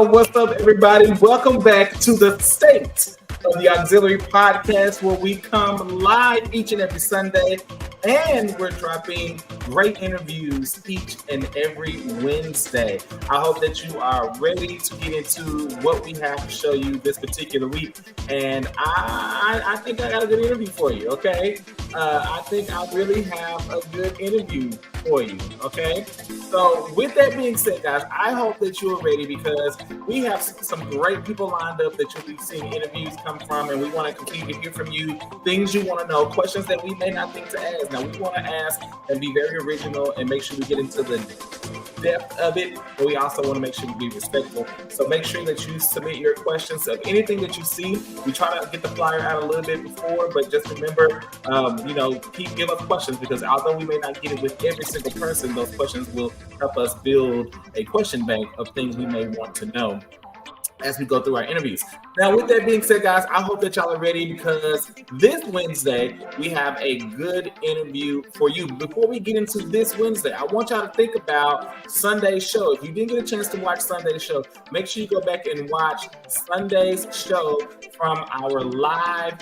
What's up, everybody? Welcome back to the State of the Auxiliary Podcast, where we come live each and every Sunday, and we're dropping great interviews each and every Wednesday. I hope that you are ready to get into what we have to show you this particular week, and I think I got a good interview for you, okay? I think I really have a good interview for you, okay? So with that being said, guys, I hope that you are ready because we have some great people lined up that you'll be seeing interviews come from, and we want to continue to hear from you, things you want to know, questions that we may not think to ask. Now, we want to ask and be very original and make sure we get into the depth of it, but we also want to make sure we be respectful. So make sure that you submit your questions of anything that you see. We try to get the flyer out a little bit before, but just remember, give us questions, because although we may not get it with every single person, those questions will help us build a question bank of things we may want to know as we go through our interviews. Now, with that being said, guys, I hope that y'all are ready because this Wednesday, we have a good interview for you. Before we get into this Wednesday, I want y'all to think about Sunday's show. If you didn't get a chance to watch Sunday's show, make sure you go back and watch Sunday's show from our live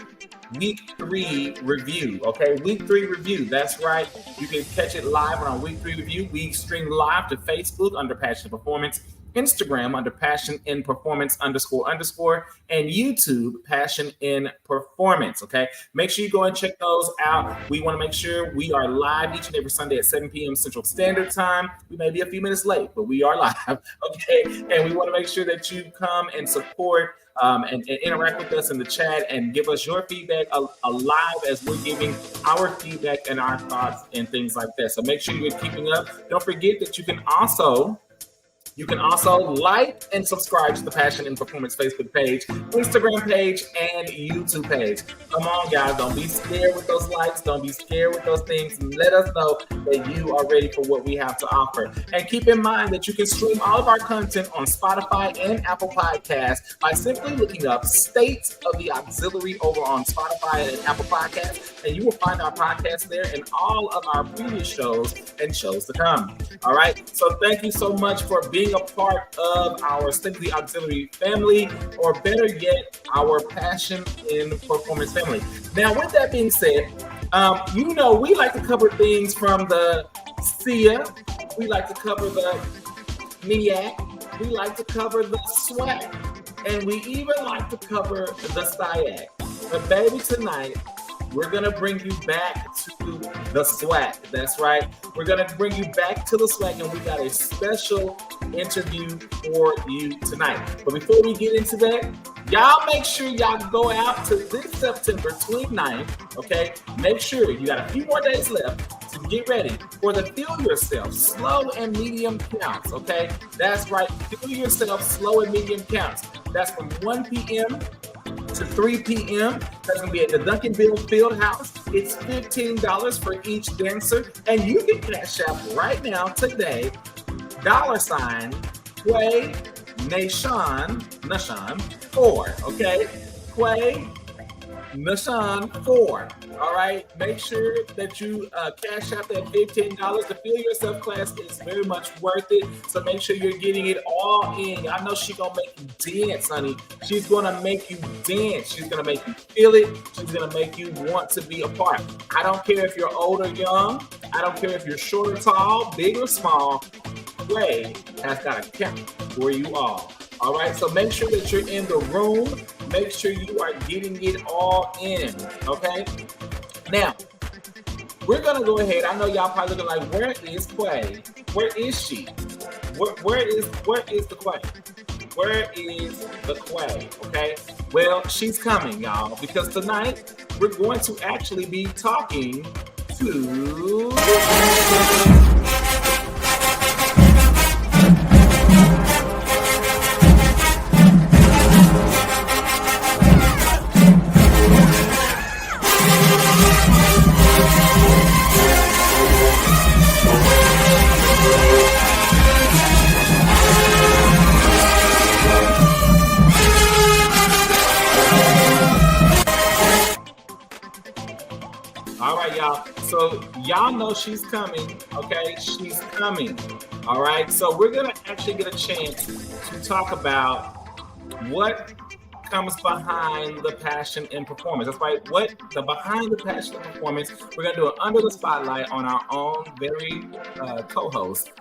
Week 3 review, okay? Week 3 review, that's right. You can catch it live on our Week 3 review. We stream live to Facebook under Passion Performance, Instagram under Passion in Performance __, and YouTube Passion in Performance. Okay, make sure you go and check those out. We want to make sure we are live each and every Sunday at 7 p.m. Central Standard Time. We may be a few minutes late, but we are live. Okay, and we want to make sure that you come and support and interact with us in the chat and give us your feedback alive as we're giving our feedback and our thoughts and things like that. So make sure you're keeping up. Don't forget that you can also like and subscribe to the Passion in Performance Facebook page, Instagram page, and YouTube page. Come on, guys. Don't be scared with those likes. Don't be scared with those things. Let us know that you are ready for what we have to offer. And keep in mind that you can stream all of our content on Spotify and Apple Podcasts by simply looking up State of the Auxiliary over on Spotify and Apple Podcasts, and you will find our podcast there and all of our previous shows and shows to come. All right. So thank you so much for being a part of our State of the Auxiliary family, or better yet, our Passion in Performance family. Now, with that being said, We like to cover things from the SIA. We like to cover the MEAC. We like to cover the SWAC. And we even like to cover the SIAC. But baby, tonight, we're going to bring you back to the SWAC. That's right. We're going to bring you back to the SWAC, and we got a special interview for you tonight. But before we get into that, y'all make sure y'all go out to this September 29th, okay? Make sure you got a few more days left to get ready for the Feel Yourself Slow and Medium Counts, okay? That's right. Feel Yourself Slow and Medium Counts. That's from 1 p.m. to 3 p.m. That's going to be at the Duncanville Fieldhouse. It's $15 for each dancer. And you can cash out right now, today, $Quay Nation 4, okay? Quay Nation 4. All right, make sure that you cash out that $15. The Feel Yourself class is very much worth it. So make sure you're getting it all in. I know she's gonna make you dance, honey. She's gonna make you dance. She's gonna make you feel it. She's gonna make you want to be a part. I don't care if you're old or young. I don't care if you're short or tall, big or small. Quay has got a count for you all. All right, so make sure that you're in the room. Make sure you are getting it all in, okay? Now, we're going to go ahead. I know y'all probably looking like, where is Quay? Where is she? Where is the Quay? Where is the Quay, okay? Well, she's coming, y'all, because tonight we're going to actually be talking to... All right, y'all. So y'all know she's coming, okay? She's coming. All right. So we're gonna actually get a chance to talk about what comes behind the passion in performance. That's right. What the behind the passion in performance. We're gonna do it under the spotlight on our own very co-host,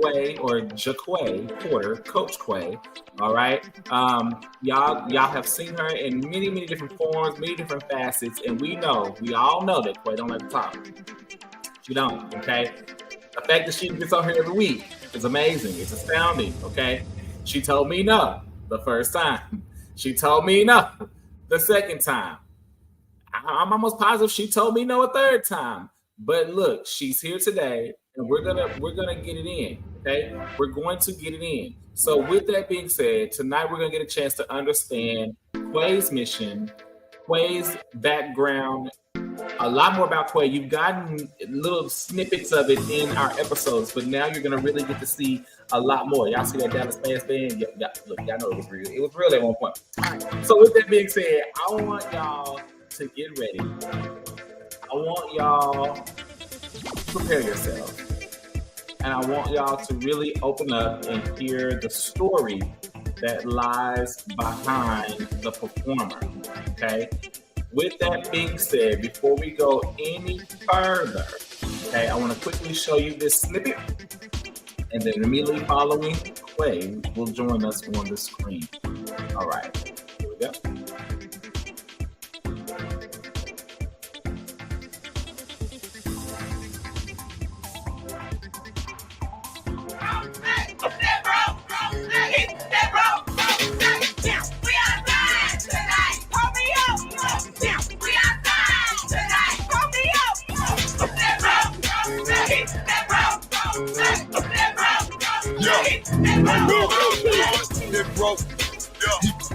Quay or Jacque Porter, Coach Quay. All right. Y'all have seen her in many different forms, many different facets, and we all know that Quay don't like to talk. She don't, okay? The fact that she gets on here every week is amazing. It's astounding, okay? She told me no the first time. She told me no the second time. I'm almost positive she told me no a third time. But look, she's here today, and we're gonna get it in. Okay, we're going to get it in. So with that being said, tonight we're gonna get a chance to understand Quay's mission, Quay's background, a lot more about Quay. You've gotten little snippets of it in our episodes, but now you're gonna really get to see a lot more. Y'all see that Dallas Fans band? Look, y'all know it was real. It was real at one point. All right. So with that being said, I want y'all to get ready. I want y'all to prepare yourself. And I want y'all to really open up and hear the story that lies behind the performer, okay? With that being said, before we go any further, okay, I want to quickly show you this snippet, and then immediately following, Quay will join us on the screen. All right, here we go.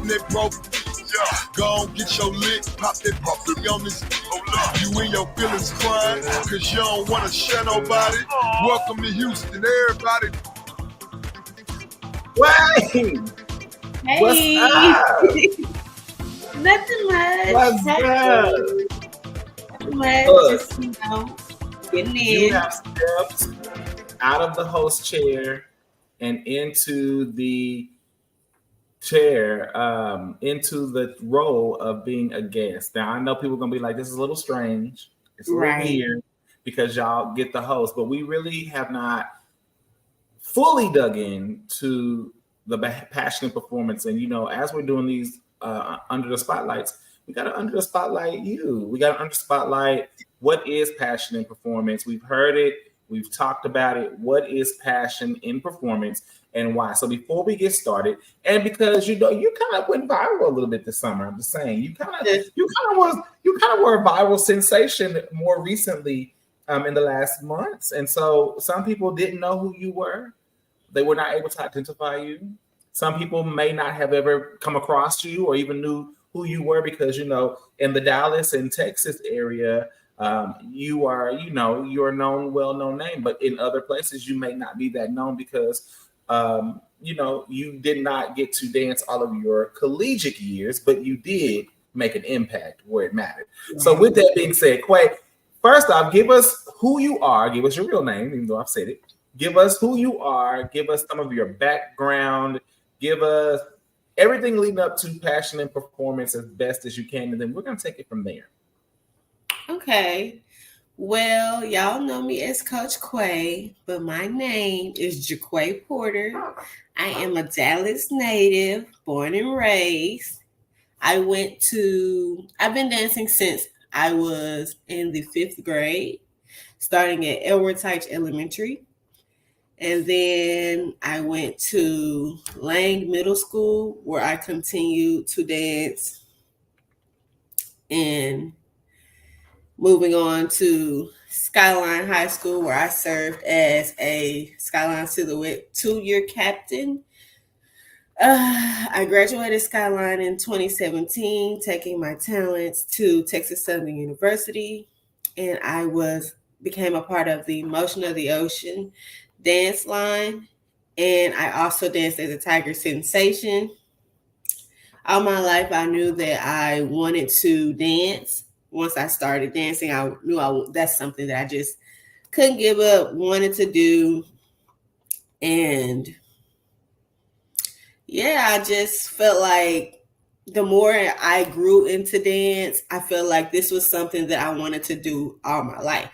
That broke. Go on, get your lick, pop that on this. You in your feelings crying, cause you don't wanna share nobody. Welcome to Houston, everybody. Wayne! Hey! What's up? Nothing much. What's up? Nothing much. Look, Just, getting in. You have stepped out of the host chair and into the chair, into the role of being a guest. Now, I know people are going to be like, this is a little strange. It's a little weird because y'all get the host, but we really have not fully dug into the passion and performance. And, you know, as we're doing these under the spotlights, we got to under the spotlight you. We got to under spotlight what is passion and performance. We've heard it. We've talked about it. What is passion in performance and why? So before we get started, and because you know you kind of went viral a little bit this summer, I'm just saying you kind of were a viral sensation more recently in the last months, and so some people didn't know who you were. They were not able to identify you. Some people may not have ever come across you or even knew who you were because, you know, in the Dallas and Texas area, you are, you know, you're a known, well-known name. But in other places, you may not be that known because, you know, you did not get to dance all of your collegiate years, but you did make an impact where it mattered. Right. So with that being said, Quay, first off, give us who you are. Give us your real name, even though I've said it. Give us who you are. Give us some of your background. Give us everything leading up to passion and performance as best as you can. And then we're going to take it from there. Okay. Well, y'all know me as Coach Quay, but my name is Jacque Porter. I am a Dallas native, born and raised. I've been dancing since I was in the 5th grade, starting at Edward Teich Elementary. And then I went to Lang Middle School, where I continued to dance, and moving on to Skyline High School, where I served as a Skyline Silhouette 2-year captain. I graduated Skyline in 2017, taking my talents to Texas Southern University, and I became a part of the Motion of the Ocean dance line, and I also danced as a Tiger Sensation. All my life, I knew that I wanted to dance. Once I started dancing, I knew that's something that I just couldn't give up, wanted to do. And yeah, I just felt like the more I grew into dance, I felt like this was something that I wanted to do all my life.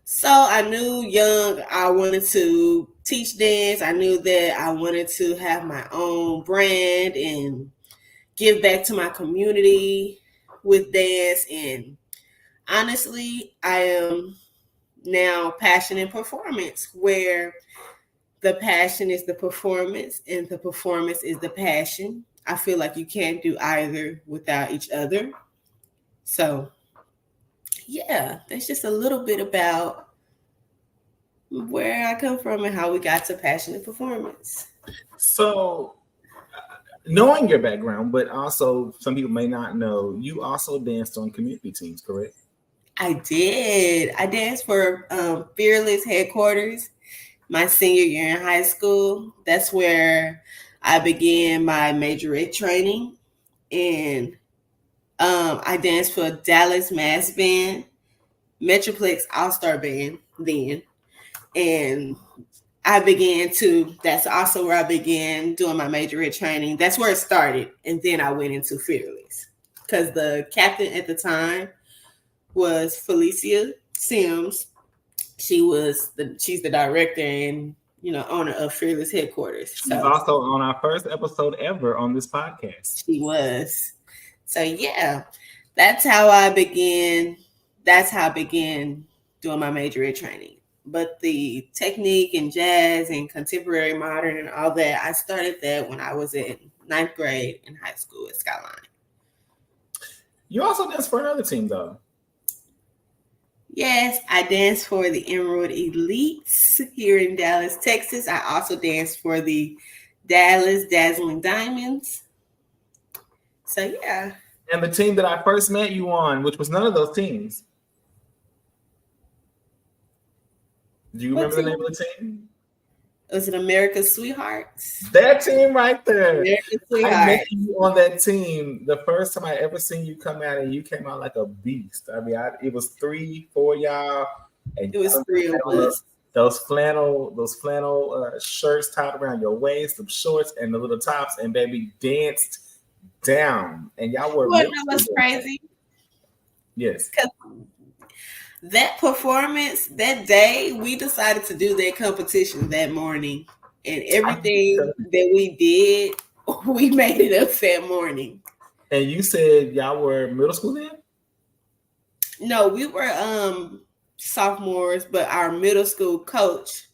So I knew young I wanted to teach dance. I knew that I wanted to have my own brand and give back to my community with dance. And honestly, I am now passion and performance, where the passion is the performance and the performance is the passion. I feel like you can't do either without each other. So yeah, that's just a little bit about where I come from and how we got to passion and performance. So, knowing your background, but also some people may not know, you also danced on community teams, correct? I did. I danced for Fearless headquarters my senior year in high school. That's where I began my majorette training. And I danced for Dallas Mass Band, Metroplex All-Star Band then. And that's also where I began doing my majorette training. That's where it started. And then I went into Fearless because the captain at the time was Felicia Sims. She's the director and, you know, owner of Fearless headquarters. So she's also on our first episode ever on this podcast. She was. So yeah, that's how I began. That's how I began doing my majorette training. But the technique and jazz and contemporary modern and all that, I started that when I was in 9th grade in high school at Skyline. You also danced for another team, though. Yes, I danced for the Emerald Elites here in Dallas, Texas. I also danced for the Dallas Dazzling Diamonds. So, yeah. And the team that I first met you on, which was none of those teams. Do you remember the name of the team? Was it America's Sweethearts? That team right there. America's Sweethearts. I met you on that team the first time I ever seen you come out, and you came out like a beast. I mean, it was 3-4 y'all. And it was 3 of us. Those flannel shirts tied around your waist, some shorts, and the little tops, and baby danced down. And y'all were. What was crazy? Yes. Because That performance that day, we decided to do that competition that morning, and everything that we did, we made it up that morning. And you said y'all were middle school then? No, we were sophomores, but our middle school coach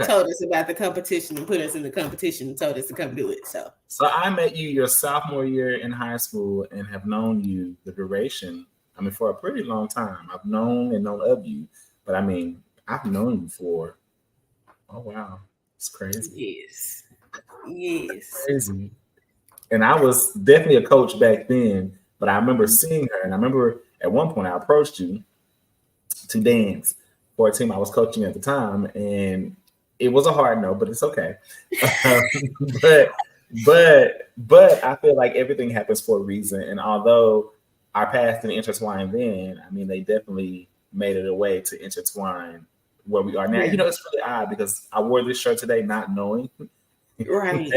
told us about the competition and put us in the competition and told us to come do it. So I met you your sophomore year in high school and have known you the duration. I mean, for a pretty long time. I've known of you, but I mean, I've known you for, oh wow, it's crazy. Yes. Crazy. And I was definitely a coach back then, but I remember seeing her, and I remember at one point I approached you to dance for a team I was coaching at the time, and it was a hard no, but it's okay. but I feel like everything happens for a reason, and although our paths didn't intertwine then, I mean, they definitely made it a way to intertwine where we are now. You know, it's really odd because I wore this shirt today not knowing. Right.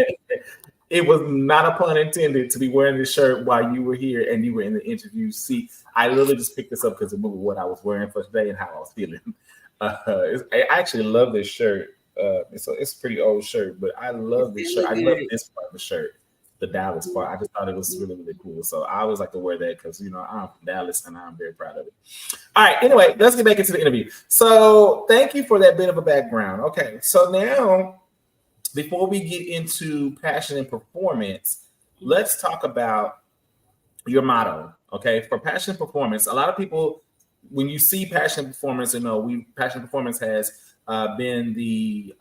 It was not a pun intended to be wearing this shirt while you were here and you were in the interview seat. I literally just picked this up because of what I was wearing for today and how I was feeling. I actually love this shirt. It's a pretty old shirt, but I love this shirt. I love this part of the shirt, the Dallas part. I just thought it was really, really cool. So I always like to wear that because, you know, I'm from Dallas and I'm very proud of it. All right. Anyway, let's get back into the interview. So thank you for that bit of a background. Okay. So now, before we get into passion and performance, let's talk about your motto. Okay. For passion and performance, a lot of people, when you see passion and performance, you know, passion and performance has been the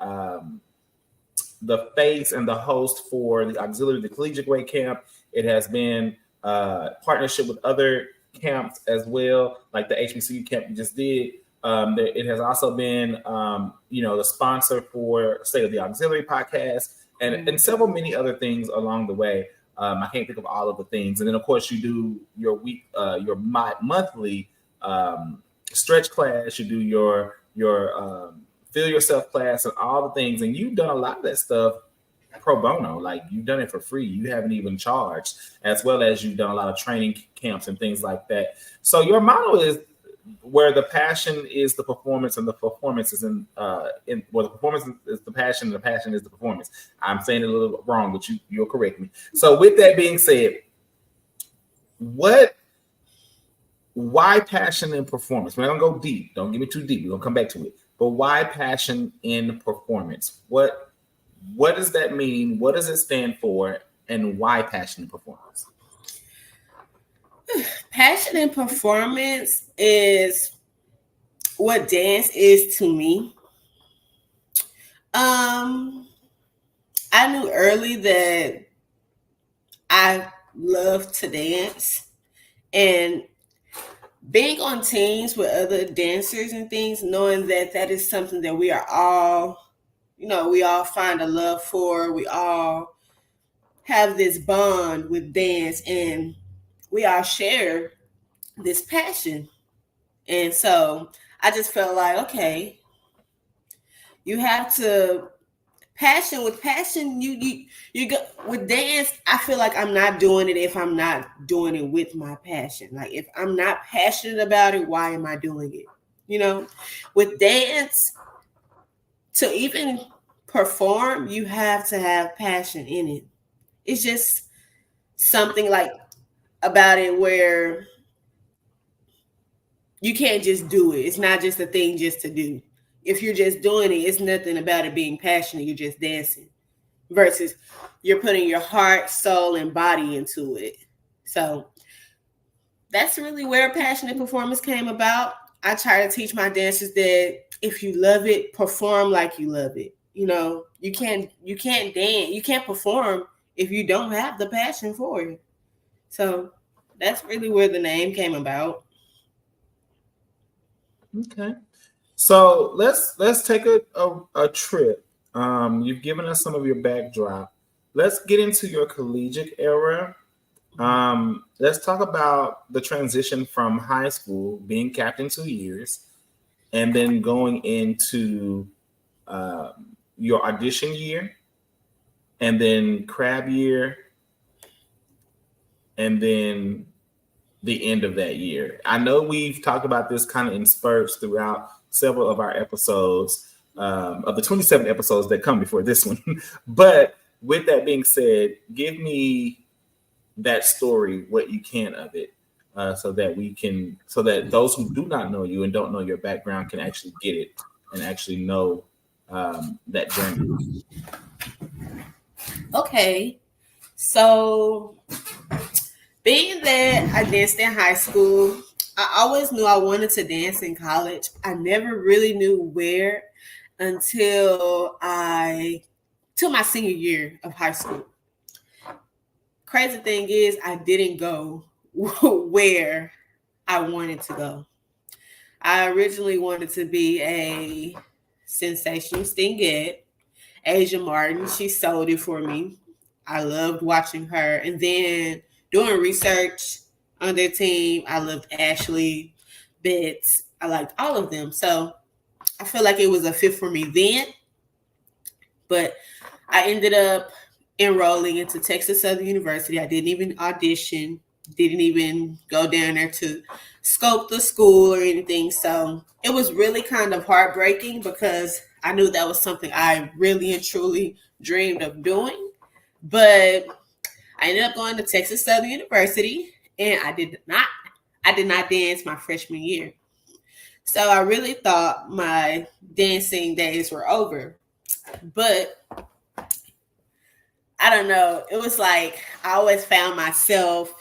face and the host for the auxiliary, the collegiate way camp. It has been partnership with other camps as well, like the HBCU camp you just did. It has also been, the sponsor for State of the Auxiliary podcast and several many other things along the way. I can't think of all of the things. And then, of course, you do your monthly stretch class. You do your Feel Yourself class and all the things. And you've done a lot of that stuff pro bono. Like, you've done it for free. You haven't even charged, as well as you've done a lot of training camps and things like that. So your motto is, where the passion is the performance and the performance is where the performance is the passion and the passion is the performance. I'm saying it a little wrong, but you'll correct me. So with that being said, why passion and performance? We're not gonna go deep. Don't get me too deep. We're gonna come back to it. But why passion in performance? What does that mean? What does it stand for? And why passion and performance? Passion and performance is what dance is to me. I knew early that I love to dance, and being on teams with other dancers and things, knowing that is something that we are all, we all find a love for. We all have this bond with dance, and we all share this passion. And so I just felt like, okay, you have to with passion, you go with dance. I feel like I'm not doing it if I'm not doing it with my passion. Like, if I'm not passionate about it, why am I doing it? With dance, to even perform, you have to have passion in it. It's just something like about it where you can't just do it. It's not just a thing just to do. If you're just doing it, it's nothing about it being passionate. You're just dancing versus you're putting your heart, soul, and body into it. So that's really where passionate performance came about. I try to teach my dancers that if you love it, perform like you love it. You can't dance, you can't perform if you don't have the passion for it. So that's really where the name came about. Okay. So let's take a trip. You've given us some of your backdrop. Let's get into your collegiate era. Let's talk about the transition from high school, being captain 2 years, and then going into your audition year, and then crab year, and then the end of that year? I know we've talked about this kind of in spurts throughout several of our episodes, of the 27 episodes that come before this one. But with that being said, give me that story, what you can of it, so that those who do not know you and don't know your background can actually get it and actually know that journey. Okay, so being that I danced in high school, I always knew I wanted to dance in college. I never really knew where until my senior year of high school. Crazy thing is, I didn't go where I wanted to go. I originally wanted to be a sensational stingette. Asia Martin, she sold it for me. I loved watching her. And then doing research on their team, I loved Ashley, Betts. I liked all of them. So I feel like it was a fit for me then. But I ended up enrolling into Texas Southern University. I didn't even audition, didn't even go down there to scope the school or anything. So it was really kind of heartbreaking because I knew that was something I really and truly dreamed of doing. But I ended up going to Texas Southern University, and I did not dance my freshman year. So I really thought my dancing days were over. But I don't know. It was like I always found myself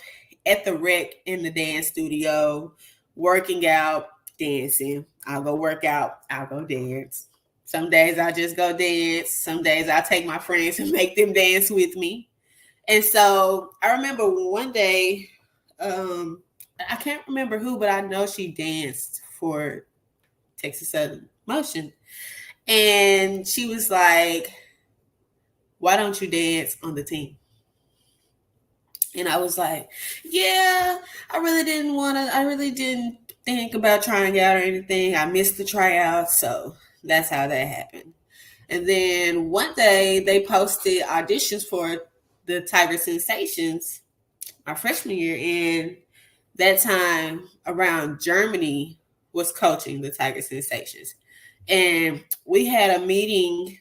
at the rec in the dance studio, working out, dancing. I'll go work out, I'll go dance. Some days I'll just go dance. Some days I'll take my friends and make them dance with me. And so I remember one day, I can't remember who, but I know she danced for Texas Southern Motion. And she was like, why don't you dance on the team? And I was like, yeah, I really didn't think about trying out or anything. I missed the tryout. So that's how that happened. And then one day they posted auditions for the Tiger Sensations my freshman year. And that time around, Germany was coaching the Tiger Sensations. And we had a meeting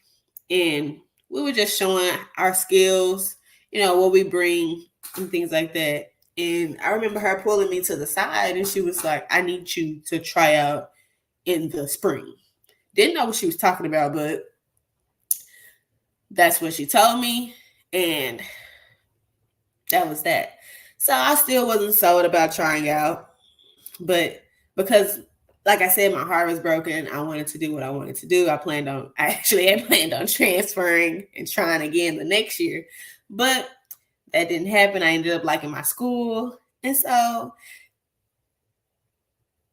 and we were just showing our skills, what we bring and things like that. And I remember her pulling me to the side and she was like, I need you to try out in the spring. Didn't know what she was talking about, but that's what she told me. And that was that. So I still wasn't sold about trying out. But because, like I said, my heart was broken. I wanted to do what I wanted to do. I actually had planned on transferring and trying again the next year. But that didn't happen. I ended up liking my school. And so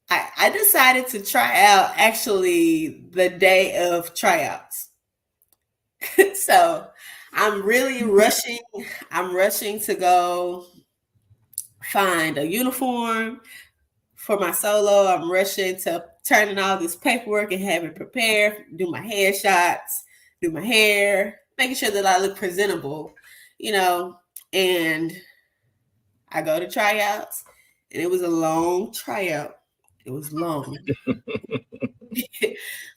I decided to try out actually the day of tryouts. So I'm really rushing. I'm rushing to go find a uniform for my solo. I'm rushing to turn in all this paperwork and have it prepared, do my headshots, do my hair, making sure that I look presentable, and I go to tryouts, and it was a long tryout. It was long.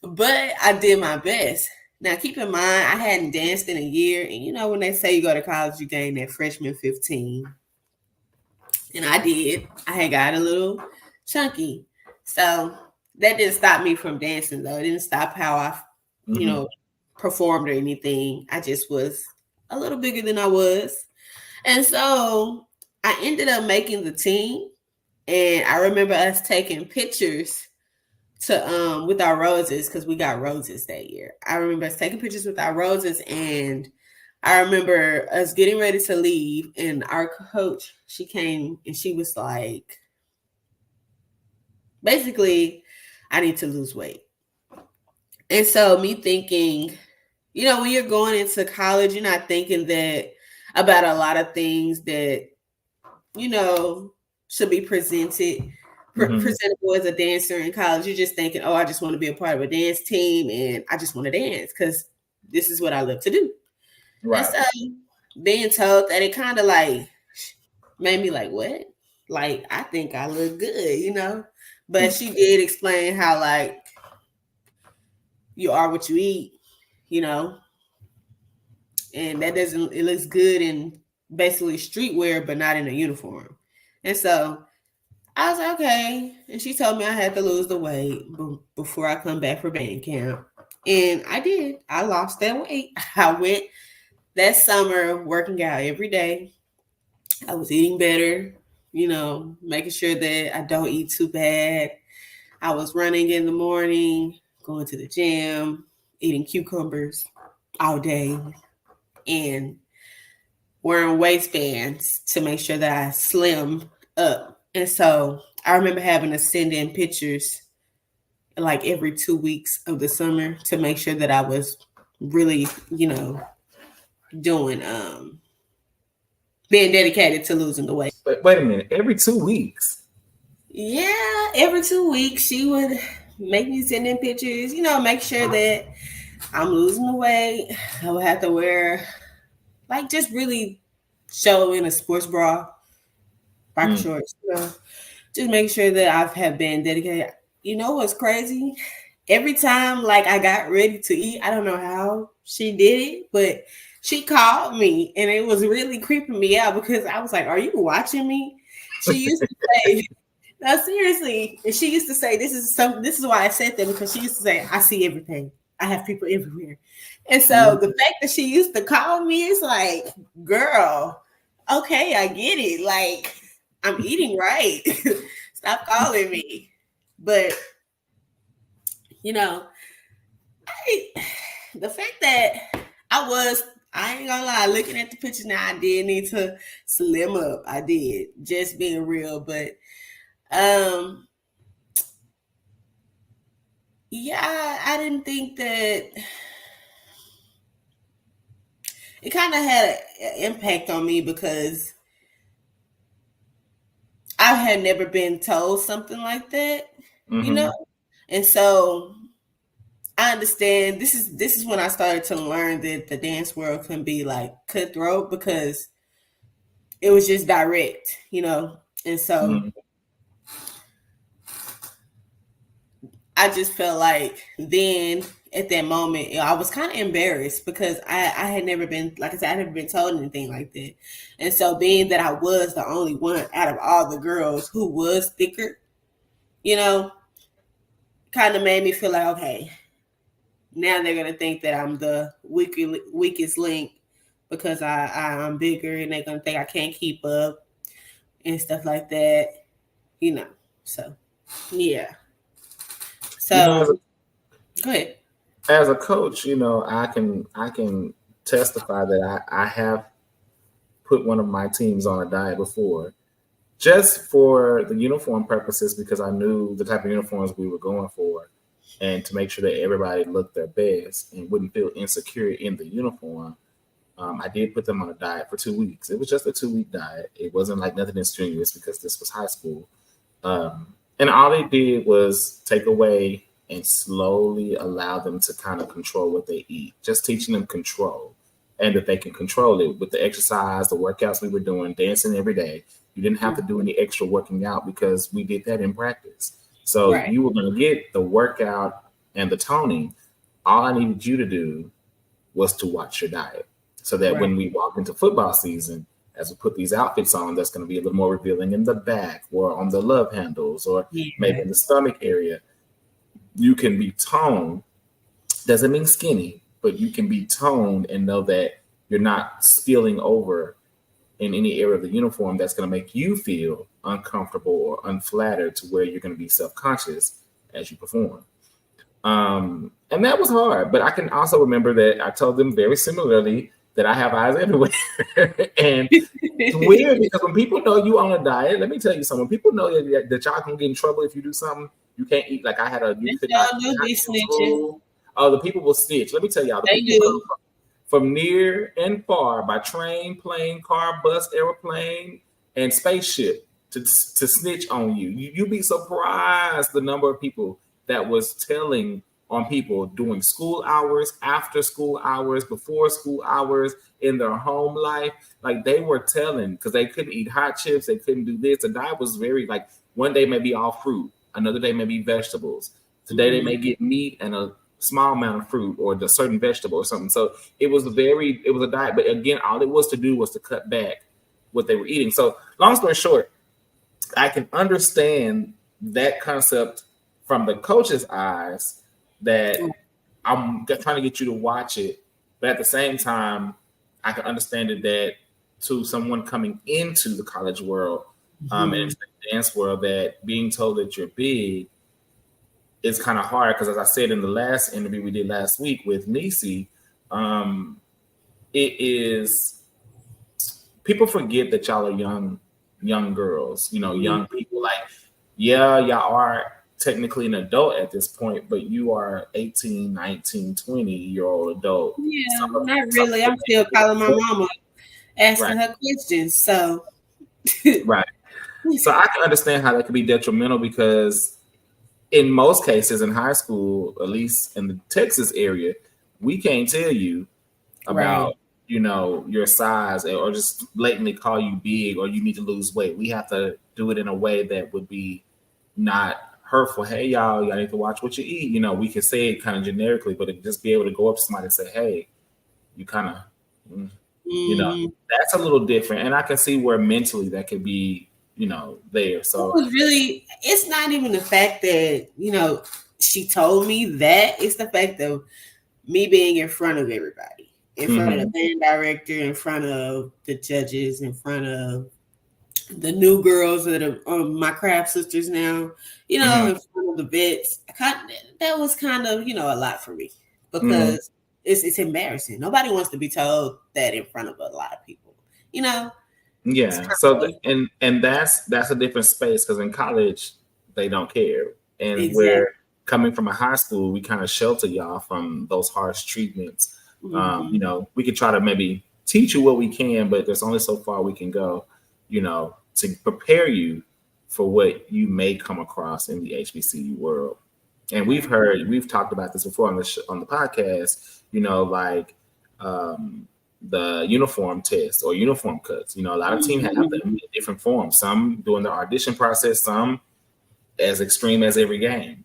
But I did my best. Now, keep in mind, I hadn't danced in a year. And when they say you go to college, you gain that freshman 15. And I did. I had got a little chunky. So that didn't stop me from dancing, though. It didn't stop how I, performed or anything. I just was a little bigger than I was. And so I ended up making the team. And I remember us taking pictures with our roses, because we got roses that year. I remember us taking pictures with our roses, and I remember us getting ready to leave, and our coach, she came and she was like, basically, I need to lose weight. And so me thinking, when you're going into college, you're not thinking that about a lot of things that, should be presentable as a dancer in college. You're just thinking, I just want to be a part of a dance team and I just want to dance because this is what I love to do. Right. And so being told that, it kind of like made me like, what? like, I think I look good. But she did explain how, like, you are what you eat, and it looks good in basically streetwear, but not in a uniform. And so I was like, okay. And she told me I had to lose the weight before I come back for band camp. And I did. I lost that weight. I went that summer working out every day. I was eating better, making sure that I don't eat too bad. I was running in the morning, going to the gym, eating cucumbers all day, and wearing waistbands to make sure that I slim up. And so I remember having to send in pictures like every 2 weeks of the summer to make sure that I was really, doing being dedicated to losing the weight. But wait a minute, every 2 weeks? Yeah, every 2 weeks she would make me send in pictures, make sure that I'm losing the weight. I would have to wear, like, just really show in a sports bra, biker shorts, just make sure that I have been dedicated. You know what's crazy? Every time, like, I got ready to eat, I don't know how she did it, but she called me, and it was really creeping me out because I was like, are you watching me? She used to say, no, seriously. And she used to say, this is why I said that, because she used to say, I see everything. I have people everywhere. And so the fact that she used to call me is like, girl, okay, I get it. Like, I'm eating right. Stop calling me. But, the fact that I ain't gonna lie, looking at the pictures now, I did need to slim up. I did, just being real. But yeah, I didn't think that it kind of had an impact on me because I had never been told something like that, and so I understand this is when I started to learn that the dance world can be like cutthroat because it was just direct, and so I just felt like then at that moment I was kind of embarrassed because I had never been, like I said, I had never been told anything like that, and so being that I was the only one out of all the girls who was thicker, kind of made me feel like, okay, now they're gonna think that I'm the weakest link because I'm bigger, and they're gonna think I can't keep up and stuff like that, So yeah. So go ahead. As a coach, I can testify that I have put one of my teams on a diet before, just for the uniform purposes, because I knew the type of uniforms we were going for, and to make sure that everybody looked their best and wouldn't feel insecure in the uniform. I did put them on a diet for 2 weeks. It was just a 2-week diet. It wasn't like nothing strenuous because this was high school. And all they did was take away and slowly allow them to kind of control what they eat, just teaching them control, and that they can control it with the exercise, the workouts we were doing, dancing every day. You didn't have to do any extra working out because we did that in practice. So you were going to get the workout and the toning. All I needed you to do was to watch your diet, so that when we walk into football season, as we put these outfits on, that's going to be a little more revealing in the back or on the love handles or maybe in the stomach area, you can be toned. Doesn't mean skinny, but you can be toned and know that you're not spilling over in any area of the uniform that's going to make you feel uncomfortable or unflattered to where you're going to be self-conscious as you perform. And that was hard, but I can also remember that I told them very similarly that I have eyes everywhere. And it's weird because when people know you on a diet, let me tell you something, people know that y'all can get in trouble if you do something you can't eat. Like I had a the people will snitch. Let me tell y'all, the people from near and far by train, plane, car, bus, airplane, and spaceship to snitch on you. You'd be surprised the number of people that was telling on people during school hours, after school hours, before school hours, in their home life. Like they were telling, because they couldn't eat hot chips, they couldn't do this. The diet was very like one day may be all fruit, another day may be vegetables. Today they may get meat and a small amount of fruit or a certain vegetable or something. So it was a diet. But again, all it was to do was to cut back what they were eating. So long story short, I can understand that concept from the coach's eyes, that I'm trying to get you to watch it. But at the same time, I can understand it that to someone coming into the college world and the dance world, that being told that you're big is kind of hard. Because as I said in the last interview we did last week with Nisi, it is, people forget that y'all are young girls, young people. Like, yeah, y'all are technically an adult at this point, but you are 18, 19, 20-year-old adult. Yeah, not really. I'm still calling my mama, asking her questions. So, right. So I can understand how that could be detrimental, because in most cases in high school, at least in the Texas area, we can't tell you about, your size, or just blatantly call you big or you need to lose weight. We have to do it in a way that would be not hurtful. Hey, y'all need to watch what you eat. We can say it kind of generically, but just be able to go up to somebody and say, hey, you kind of, that's a little different. And I can see where mentally that could be, there. So it's not even the fact that, she told me that. It's the fact of me being in front of everybody, in front of the band director, in front of the judges, in front of the new girls that are my craft sisters now, in front of the vets. That was kind of, a lot for me, because it's embarrassing. Nobody wants to be told that in front of a lot of people, Yeah. So and that's a different space, because in college they don't care, and we're coming from a high school, we kind of shelter y'all from those harsh treatments. We could try to maybe teach you what we can, but there's only so far we can go, to prepare you for what you may come across in the HBCU world. And we've talked about this before on the podcast, the uniform test or uniform cuts. A lot of teams have them in different forms. Some doing the audition process, some as extreme as every game.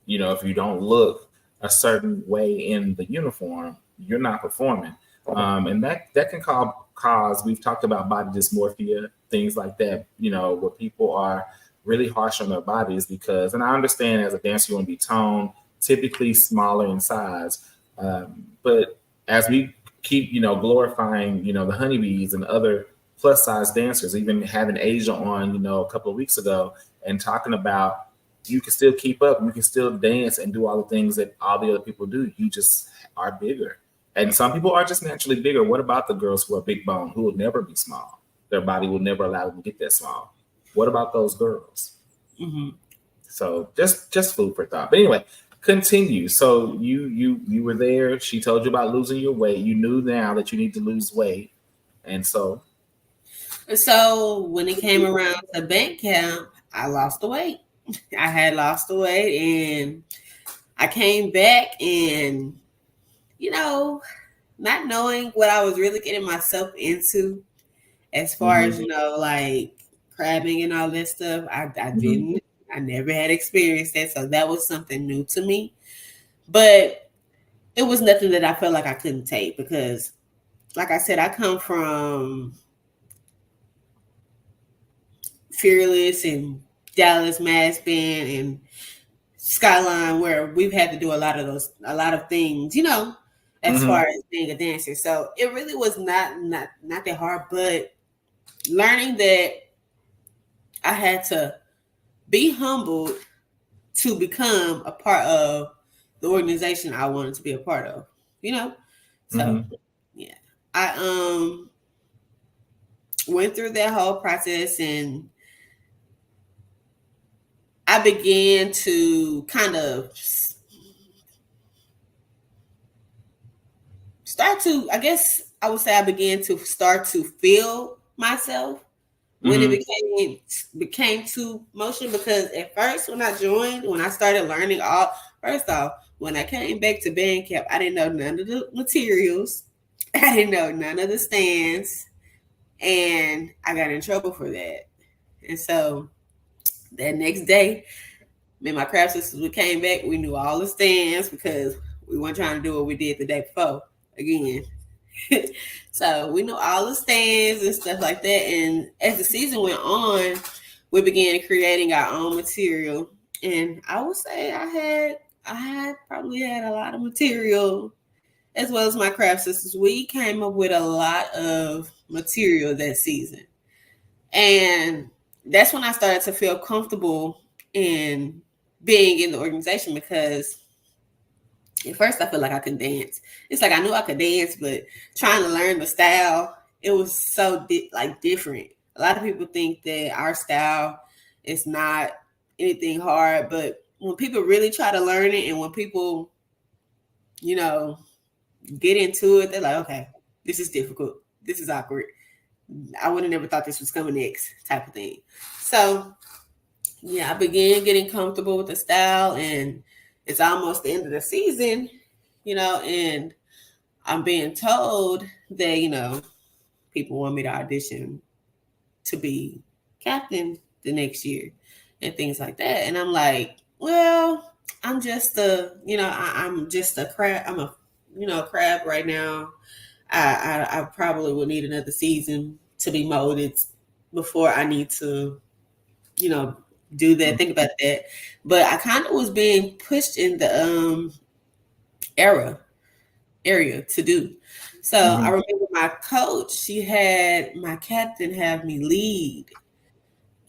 If you don't look a certain way in the uniform, you're not performing. And that can cause, we've talked about body dysmorphia, things like that, where people are really harsh on their bodies because, and I understand as a dancer, you want to be toned, typically smaller in size. But as we keep, glorifying, the honeybees and other plus size dancers, even having Asia on, a couple of weeks ago and talking about you can still keep up, you can still dance and do all the things that all the other people do. You just are bigger. And some people are just naturally bigger. What about the girls who are big bone, who will never be small? Their body will never allow them to get that small. What about those girls? So just food for thought. But anyway, continue. So you were there. She told you about losing your weight. You knew now that you need to lose weight. And so when it came around to bank camp, I lost the weight. I had lost the weight, and I came back, and not knowing what I was really getting myself into as far as like crabbing and all that stuff, I didn't. I never had experienced that, so that was something new to me. But it was nothing that I felt like I couldn't take, because, like I said, I come from Fearless and Dallas Mass Band and Skyline, where we've had to do a lot of things, as far as being a dancer. So it really was not that hard, but learning that I had to be humbled to become a part of the organization I wanted to be a part of, So yeah, I went through that whole process, and I began to kind of I began to start to feel myself when it became too emotional, because at first when I started learning all First off, when I came back to band camp, I didn't know none of the materials. I didn't know none of the stands. And I got in trouble for that. And so that next day, me and my craft sisters, we came back. We knew all the stands because we weren't trying to do what we did the day before again. So we knew all the stands and stuff like that. And as the season went on, we began creating our own material. And I would say I probably had a lot of material as well as my craft sisters. We came up with a lot of material that season. And that's when I started to feel comfortable in being in the organization, because at first I felt like I couldn't dance. It's like I knew I could dance, but trying to learn the style, it was so different. A lot of people think that our style is not anything hard, but when people really try to learn it, and when people, get into it, they're like, okay, this is difficult. This is awkward. I would have never thought this was coming next, type of thing. So yeah, I began getting comfortable with the style, and it's almost the end of the season, and I'm being told that, people want me to audition to be captain the next year and things like that. And I'm like, well, I'm just I'm just a crab. I'm a crab right now. I probably will need another season to be molded before I need to, do that, think about that. But I kind of was being pushed in the area to do. So I remember my coach, she had my captain have me lead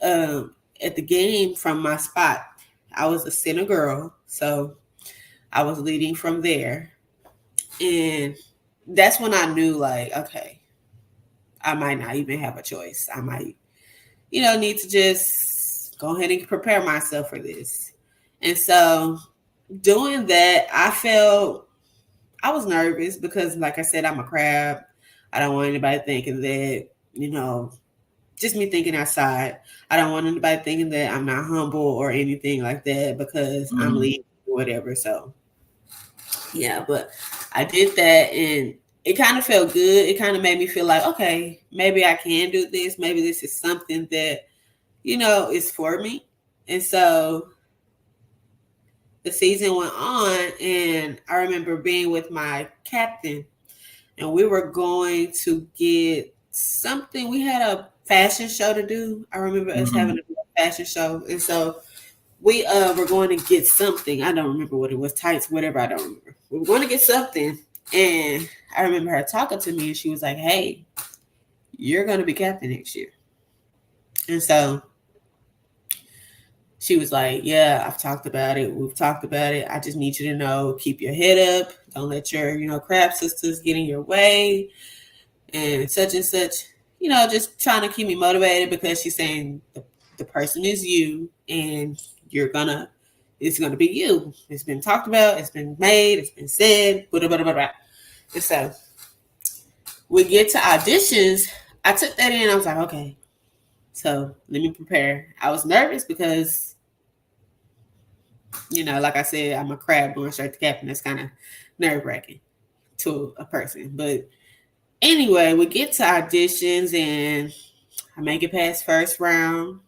at the game from my spot. I was a center girl, so I was leading from there. And that's when I knew, like, okay, I might not even have a choice. I might, need to just go ahead and prepare myself for this. And so doing that, I was nervous because, like I said, I'm a crab. I don't want anybody thinking that, just me thinking outside. I don't want anybody thinking that I'm not humble or anything like that because I'm leading or whatever. So, yeah, but I did that, and it kind of felt good. It kind of made me feel like, okay, maybe I can do this. Maybe this is something that, is for me. And so the season went on, and I remember being with my captain, and we were going to get something. We had a fashion show to do. I remember us having a fashion show. And so we were going to get something. I don't remember what it was, tights, whatever, I don't remember. We were going to get something. And I remember her talking to me, and she was like, hey, you're going to be captain next year. And so she was like, yeah, I've talked about it. We've talked about it. I just need you to know, keep your head up. Don't let your, crab sisters get in your way and such, just trying to keep me motivated, because she's saying the person is you, and it's going to be you. It's been talked about. It's been made. It's been said. Blah, blah, blah, blah. And so we get to auditions. I took that in. I was like, okay, so let me prepare. I was nervous because, like I said, I'm a crab going straight to captain. That's kind of nerve-wracking to a person. But anyway, we get to auditions, and I make it past first round,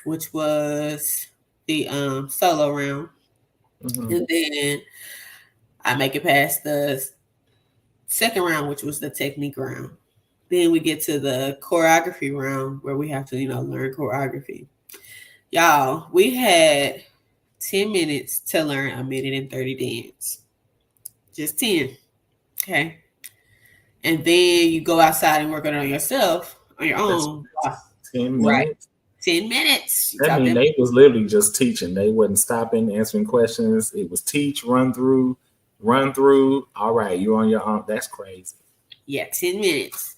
which was the solo round. And then I make it past the second round, which was the technique round. Then we get to the choreography round, where we have to, learn choreography. Y'all, we had 10 minutes to learn a minute and 30 dance. Just 10. Okay. And then you go outside and work it on yourself on your own. 10 minutes. Right. 10 minutes. I mean, they was literally just teaching. They wasn't stopping, answering questions. It was teach, run through. All right, you're on your own. That's crazy. Yeah, 10 minutes.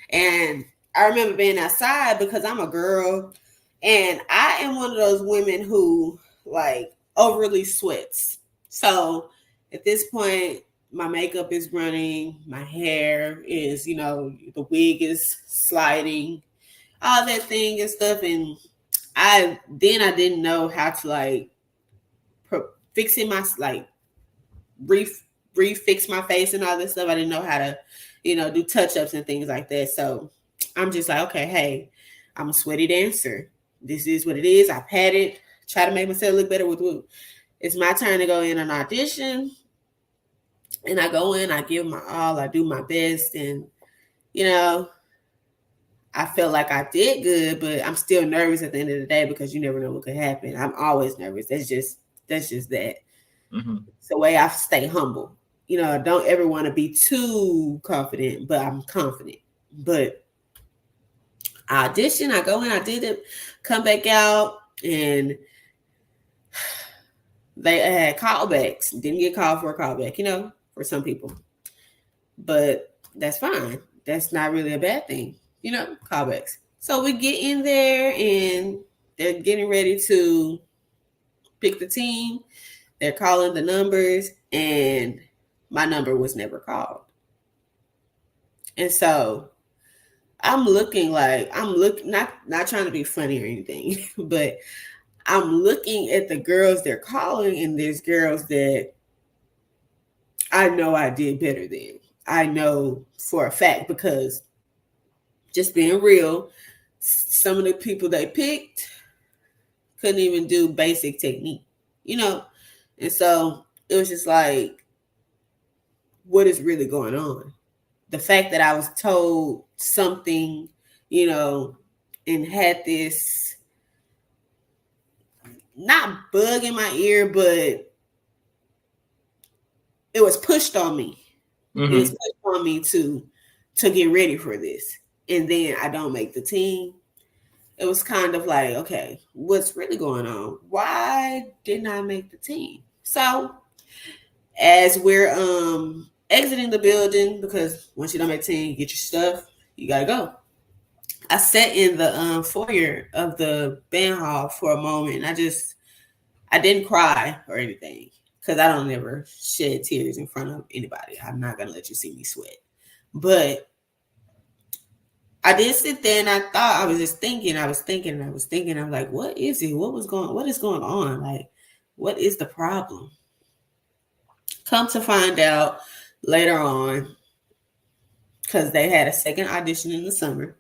And I remember being outside because I'm a girl, and I am one of those women who overly sweats. So at this point, my makeup is running, my hair is, the wig is sliding, all that thing and stuff. And I didn't know how to fixing my refix my face and all this stuff. I didn't know how to, do touch-ups and things like that. So I'm just like, okay, hey, I'm a sweaty dancer. This is what it is. I padded, try to make myself look better with Woo. It's my turn to go in an audition. And I go in, I give my all, I do my best. And, I felt like I did good, but I'm still nervous at the end of the day because you never know what could happen. I'm always nervous. That's just that. Mm-hmm. It's the way I stay humble. I don't ever want to be too confident, but I'm confident. But I audition, I go in, I did it, come back out, and they had callbacks. Didn't get called for a callback, for some people. But that's fine. That's not really a bad thing, callbacks. So we get in there and they're getting ready to pick the team. They're calling the numbers and my number was never called. And so I'm looking, not trying to be funny or anything, but I'm looking at the girls they're calling, and there's girls that I know I did better than. I know for a fact, because just being real, some of the people they picked couldn't even do basic technique, And so it was just like, what is really going on? The fact that I was told something, and had this not bug in my ear, but it was pushed on me. Mm-hmm. It was pushed on me to get ready for this. And then I don't make the team. It was kind of like, okay, what's really going on? Why didn't I make the team? So as we're exiting the building, because once you don't make the team, you get your stuff, you gotta go. I sat in the foyer of the band hall for a moment. And I didn't cry or anything, because I don't ever shed tears in front of anybody. I'm not gonna let you see me sweat. But I did sit there and I was thinking. I'm like, what is it? What is going on? Like, what is the problem? Come to find out later on, because they had a second audition in the summer,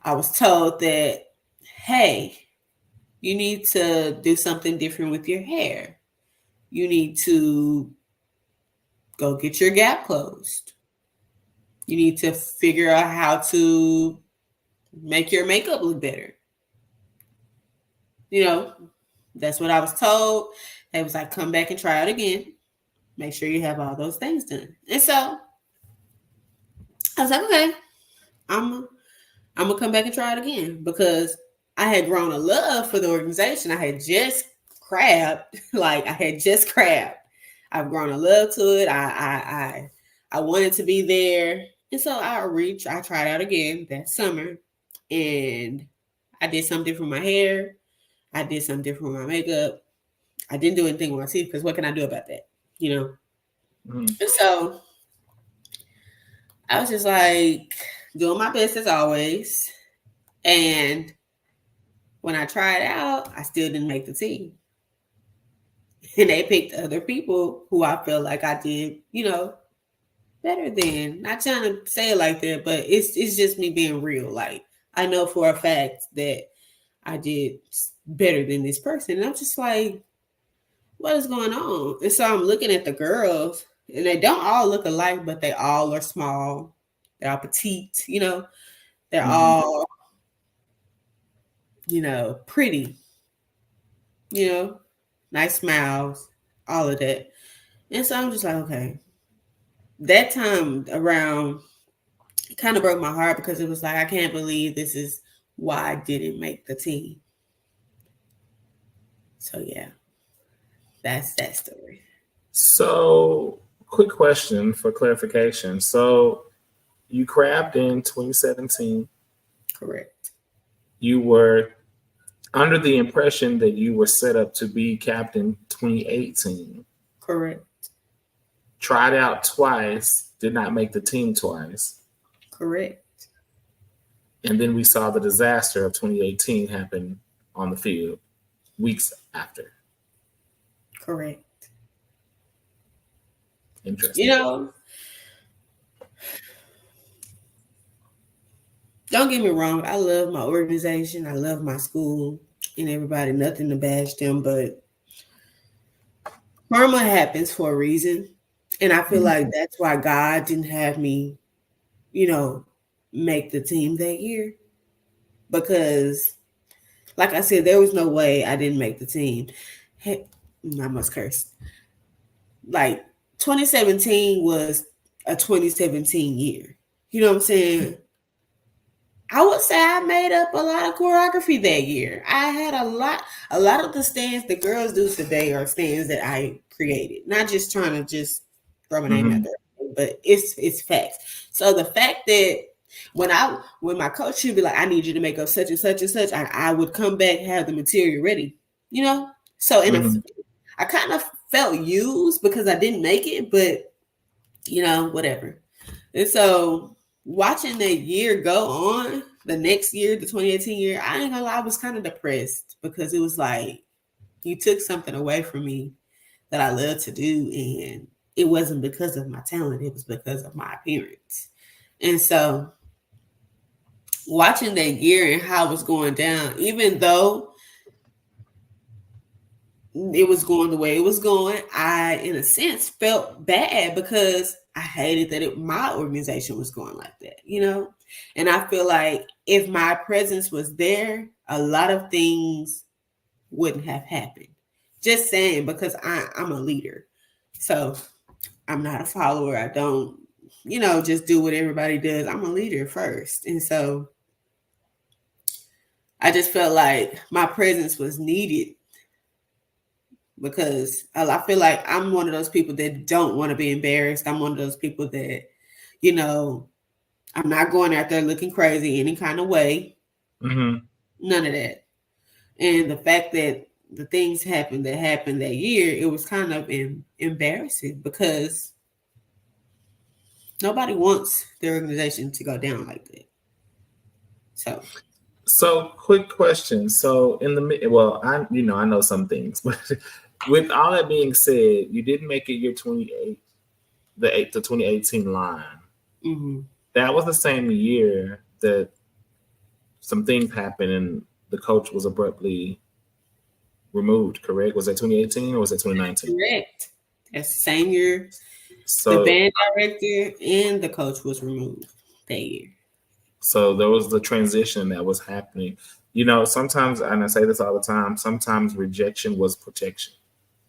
I was told that, hey, you need to do something different with your hair. You need to go get your gap closed. You need to figure out how to make your makeup look better. That's what I was told. They was like, come back and try it again. Make sure you have all those things done. And so I was like, okay, I'm gonna come back and try it again, because I had grown a love for the organization. I had just crabbed. I've grown a love to it. I wanted to be there. And so I tried out again that summer, and I did something different with my hair. I did something different with my makeup. I didn't do anything with my teeth, because what can I do about that? Mm-hmm. And so I was just like doing my best as always. And when I tried out, I still didn't make the team. And they picked other people who I felt like I did, better than. Not trying to say it like that, but it's just me being real. Like, I know for a fact that I did better than this person. And I'm just like, what is going on? And so I'm looking at the girls, and they don't all look alike, but they all are small. They're all petite, They're Mm-hmm. all, pretty, nice smiles, all of that. And so I'm just like, okay. That time around, it kind of broke my heart, because it was like, I can't believe this is why I didn't make the team. So yeah, that's that story. So, quick question for clarification. So, you crabbed in 2017. Correct. You were under the impression that you were set up to be captain 2018. Correct. Tried out twice, did not make the team twice. Correct. And then we saw the disaster of 2018 happen on the field weeks after. Correct. Interesting. You know, don't get me wrong. I love my organization. I love my school and everybody. Nothing to bash them, but karma happens for a reason. And I feel like that's why God didn't have me, make the team that year. Because, like I said, there was no way I didn't make the team. Hey, I must curse. Like 2017 was a 2017 year. You know what I'm saying? I would say I made up a lot of choreography that year. I had a lot of the stands the girls do today are stands that I created. Not just trying to just throw my name out there, but it's facts. So the fact that when my coach would be like, I need you to make up such and such and such, I would come back, have the material ready, So I kind of felt used because I didn't make it, but whatever. And so watching that year go on, the next year, the 2018 year, I ain't gonna lie, I was kind of depressed because it was like you took something away from me that I love to do, and it wasn't because of my talent, it was because of my appearance. And so watching that year and how it was going down, even though it was going the way it was going, I, in a sense, felt bad because I hated that my organization was going like that, And I feel like if my presence was there, a lot of things wouldn't have happened. Just saying, because I'm a leader. So I'm not a follower. I don't, just do what everybody does. I'm a leader first. And so I just felt like my presence was needed because I feel like I'm one of those people that don't want to be embarrassed. I'm one of those people that, I'm not going out there looking crazy any kind of way. None of that. And the fact that the things happened that year, it was kind of embarrassing because nobody wants their organization to go down like that. So quick question. So I know some things, but with all that being said, you didn't make it year 28, the 2018 line. That was the same year that some things happened and the coach was abruptly removed, correct? Was that 2018 or was that 2019? Correct. That's the same year. So the band director and the coach was removed that year. So there was the transition that was happening. Sometimes, and I say this all the time, sometimes rejection was protection.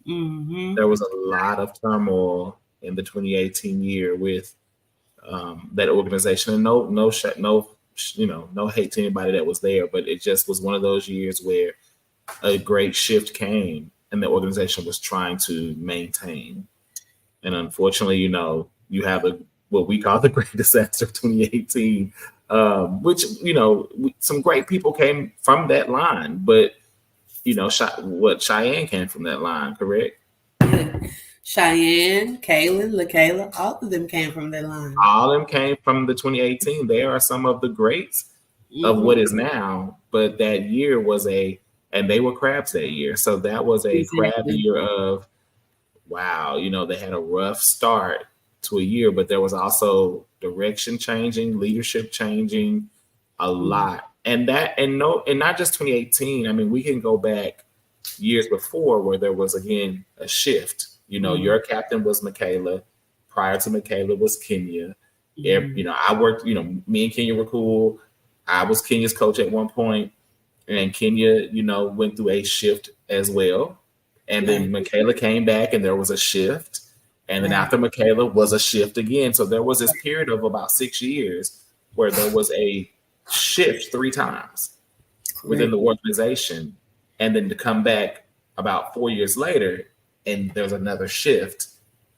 There was a lot of turmoil in the 2018 year with that organization, and no hate to anybody that was there, but it just was one of those years where a great shift came and the organization was trying to maintain. And unfortunately, you have what we call the great disaster of 2018, which, some great people came from that line, but, Cheyenne came from that line, correct? Cheyenne, Kaylin, LaKayla, all of them came from that line. All of them came from the 2018. They are some of the greats of what is now, but that year was and they were crabs that year. So that was a crab year of, wow, they had a rough start to a year, but there was also direction changing, leadership changing, a lot. And not just 2018. I mean, we can go back years before where there was, again, a shift. Your captain was Michaela. Prior to Michaela was Kenya. I worked, me and Kenya were cool. I was Kenya's coach at one point, and Kenya, went through a shift as well. And then Michaela came back and there was a shift. And then after Michaela was a shift again. So there was this period of about 6 years where there was a shift 3 times within the organization. And then to come back about 4 years later, and there's another shift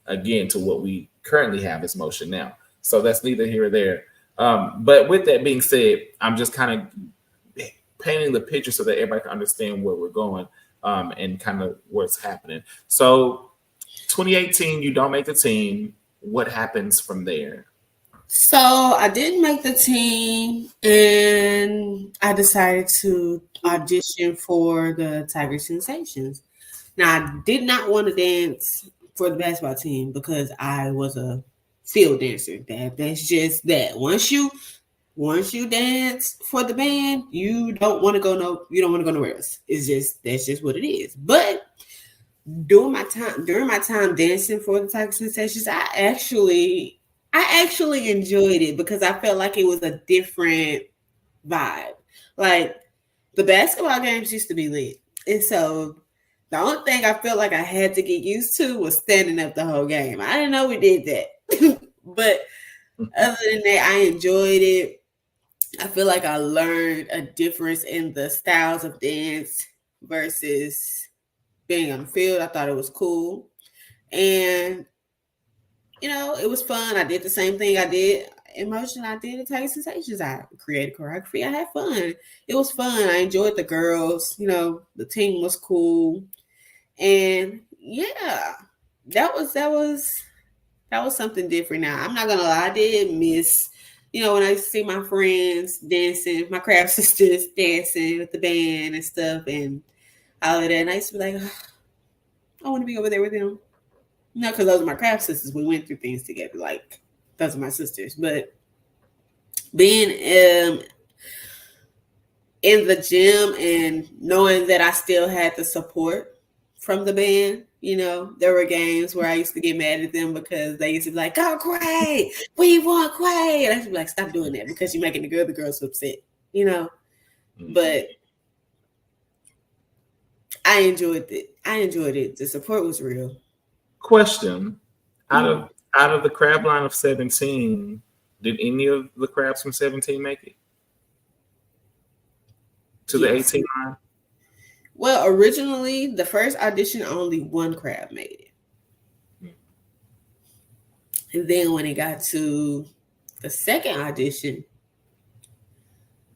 again to what we currently have as motion now. So that's neither here or there. But with that being said, I'm just kind of painting the picture so that everybody can understand where we're going and kind of what's happening. So 2018, you don't make the team. What happens from there? So I didn't make the team, and I decided to audition for the Tiger Sensations. Now, I did not want to dance for the basketball team because I was a field dancer. That's just that. Once you dance for the band, you don't want to go nowhere else. That's just what it is. But during my time dancing for the Tiger Sensations, I actually enjoyed it because I felt like it was a different vibe. Like the basketball games used to be lit. And so the only thing I felt like I had to get used to was standing up the whole game. I didn't know we did that. But other than that, I enjoyed it. I feel like I learned a difference in the styles of dance versus being on the field. I thought it was cool. And, it was fun. I did the same thing I did Emotion. I did at Tiger Sensations. I created choreography. I had fun. It was fun. I enjoyed the girls. The team was cool. And yeah, that was something different. Now, I'm not going to lie. I did miss, when I used to see my friends dancing, my craft sisters dancing with the band and stuff and all of that. And I used to be like, oh, I want to be over there with them. Because those are my craft sisters. We went through things together. Like, those are my sisters. But being in the gym and knowing that I still had the support from the band, there were games where I used to get mad at them because they used to be like, "Go Quay, we want Quay," and I used to be like, "Stop doing that because you're making the girls upset," But I enjoyed it. The support was real. Question: out of the crab line of 17, did any of the crabs from 17 make it to the 18 line? Well, originally, the first audition, only one crab made it. And then when it got to the second audition,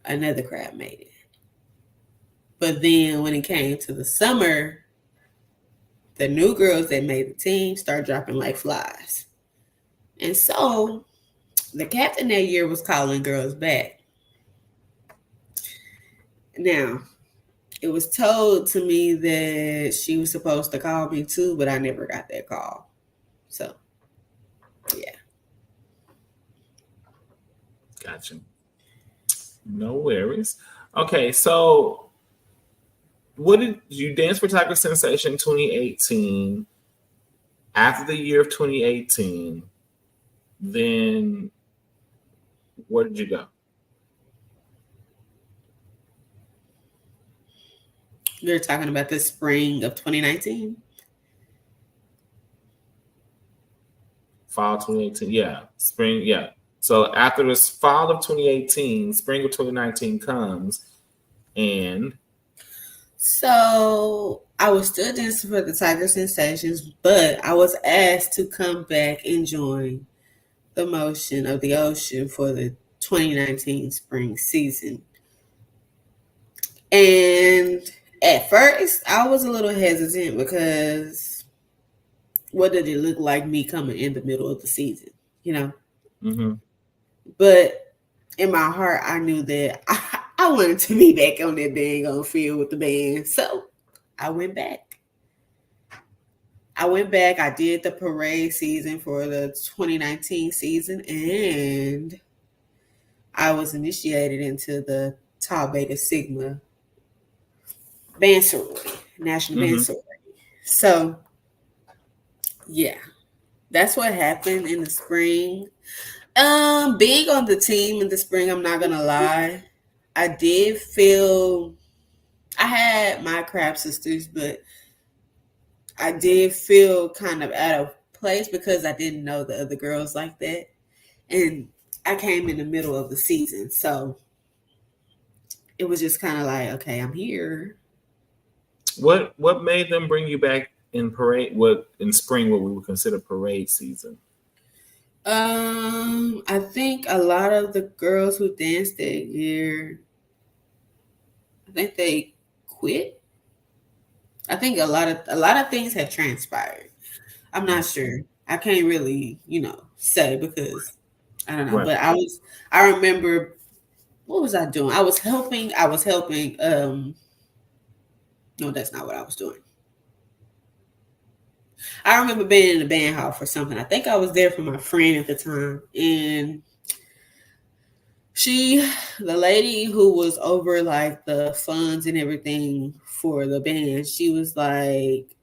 another crab made it. But then when it came to the summer, the new girls that made the team started dropping like flies. And so the captain that year was calling girls back. Now, it was told to me that she was supposed to call me too, but I never got that call. So, yeah. Gotcha. No worries. Okay, so what did you dance for Tiger Sensation 2018? After the year of 2018, then where did you go? You're talking about the spring of 2019? Fall 2018, yeah. Spring, yeah. So after this fall of 2018, spring of 2019 comes, and... So I was still dancing for the Tiger Sensations, but I was asked to come back and join the Motion of the Ocean for the 2019 spring season. And at first, I was a little hesitant because what did it look like me coming in the middle of the season, Mm-hmm. But in my heart, I knew that I wanted to be back on that dang on field with the band. So I went back. I did the parade season for the 2019 season, and I was initiated into the Tau Beta Sigma band sorority, national band sorority. So, yeah, that's what happened in the spring. Being on the team in the spring, I'm not gonna lie, I did feel I had my crab sisters, but I did feel kind of out of place because I didn't know the other girls like that, and I came in the middle of the season, so it was just kind of like, okay, I'm here. What made them bring you back in parade? What in spring? What we would consider parade season? I think a lot of the girls who danced that year, I think they quit. I think a lot of things have transpired. I'm not sure. I can't really, say because I don't know. Right. But I remember, what was I doing? I was helping. No, that's not what I was doing. I remember being in the band hall for something. I think I was there for my friend at the time, and the lady who was over like the funds and everything for the band, she was like,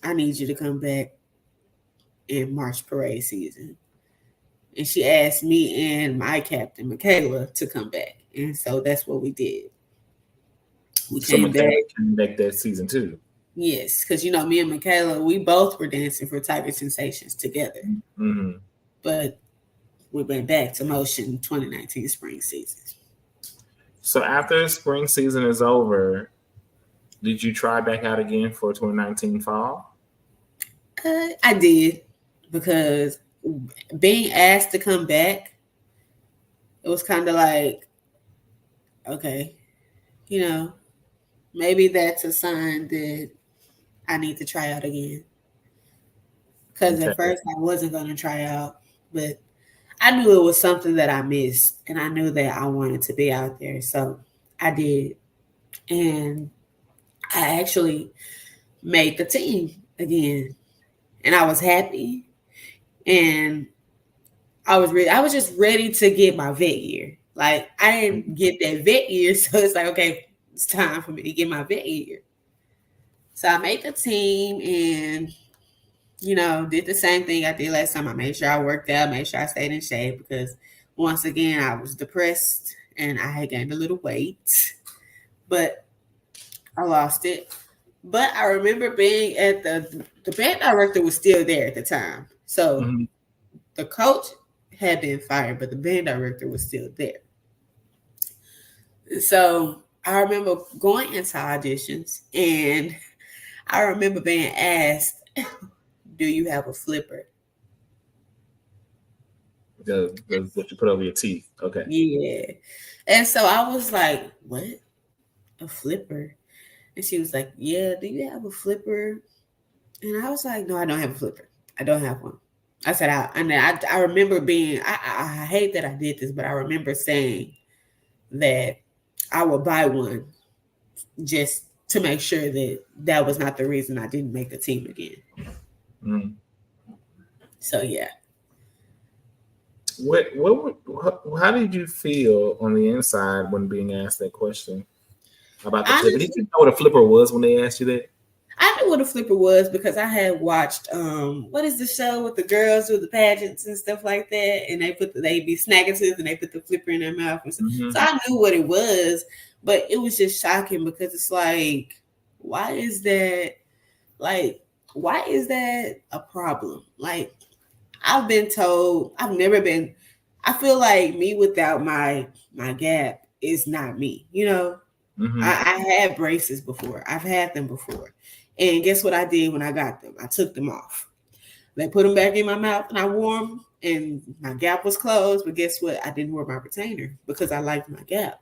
I need you to come back in March parade season. And she asked me and my captain, Michaela, to come back. And so that's what we did. We came back that season too. Yes, because me and Michaela, we both were dancing for Tiger Sensations together. Mm-hmm. But we went back to Motion 2019 spring season. So after spring season is over, did you try back out again for 2019 fall? I did, because being asked to come back, it was kind of like, okay, maybe that's a sign that I need to try out again. Because at first I wasn't going to try out, but I knew it was something that I missed, and I knew that I wanted to be out there. So I did. And I actually made the team again. And I was happy. And I was just ready to get my vet year. Like, I didn't get that vet year, so it's like, okay, it's time for me to get my vet year. So I made the team and, did the same thing I did last time. I made sure I worked out, made sure I stayed in shape, because once again, I was depressed and I had gained a little weight, but I lost it. But I remember being at the band director was still there at the time. So the coach had been fired, but the band director was still there. So I remember going into auditions, and I remember being asked, do you have a flipper? What you put over your teeth. Okay. Yeah. And so I was like, what? A flipper? And she was like, yeah, do you have a flipper? And I was like, no, I don't have a flipper. I don't have one. I said, I remember being, I hate that I did this, but I remember saying that I would buy one just to make sure that was not the reason I didn't make the team again. So yeah. How did you feel on the inside when being asked that question about the flipper? Did you know what a flipper was when they asked you that? I knew what a flipper was because I had watched what is the show with the girls with the pageants and stuff like that, and they be snackages and they put the flipper in their mouth and stuff. So I knew what it was, but it was just shocking because it's like, why is that a problem? Like, I've been told, I feel like me without my gap is not me, I had braces before. I've had them before. And guess what I did when I got them? I took them off. They put them back in my mouth and I wore them and my gap was closed. But guess what? I didn't wear my retainer because I liked my gap.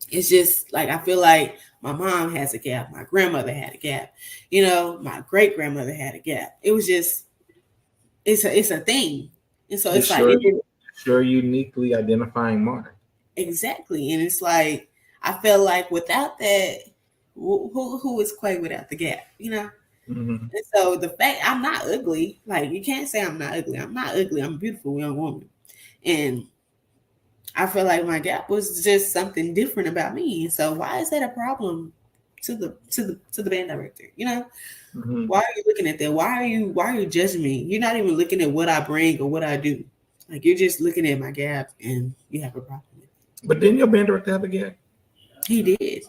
It's just like, I feel like my mom has a gap. My grandmother had a gap. My great grandmother had a gap. It was just, it's a thing. And so it's your uniquely identifying mark. Exactly. And it's like, I feel like without that, who is Quay without the gap, And so the fact I'm not ugly, like, you can't say I'm not ugly. I'm not ugly. I'm a beautiful young woman. And I feel like my gap was just something different about me. And so why is that a problem to the band director? Why are you looking at that? Why are you judging me? You're not even looking at what I bring or what I do. Like, you're just looking at my gap and you have a problem with it. But didn't your band director have a gap? He did.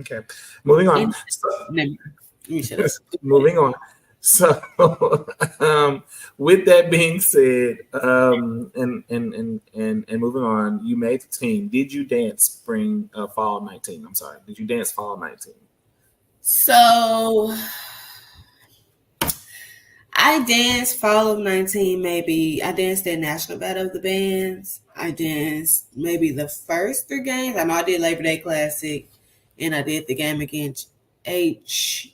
Okay. Moving on. Moving on. So, with that being said, and moving on, you made the team. Did you dance fall 19? I'm sorry. Did you dance fall 19? So, I danced fall of 19, maybe. I danced at National Battle of the Bands. I danced maybe the first 3 games. I know I did Labor Day Classic, and I did the game against HBCU,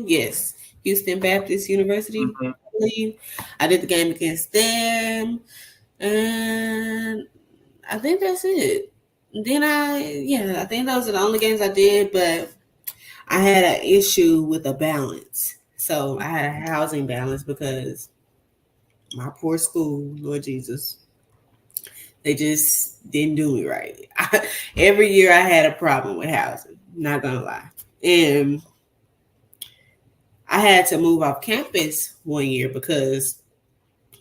yes, Houston Baptist University. I believe. I did the game against them, and I think that's it. then I think those are the only games I did, but I had an issue with a balance. So I had a housing balance because my poor school, Lord Jesus, they just didn't do me right. Every year I had a problem with housing, not gonna lie. And I had to move off campus one year because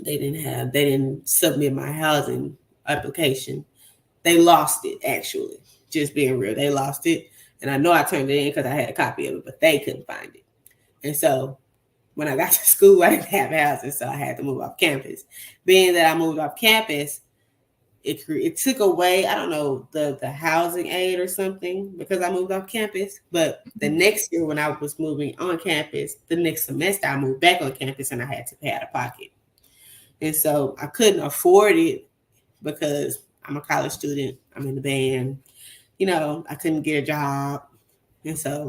they didn't submit my housing application. They lost it, actually. Just being real, they lost it. And I know I turned it in because I had a copy of it, but they couldn't find it. And so when I got to school, I didn't have housing, so I had to move off campus. Being that I moved off campus, it took away, I don't know, the housing aid or something because I moved off campus. But the next year when I was moving on campus, the next semester I moved back on campus and I had to pay out of pocket. And so I couldn't afford it because I'm a college student. I'm in the band. You know, I couldn't get a job. And so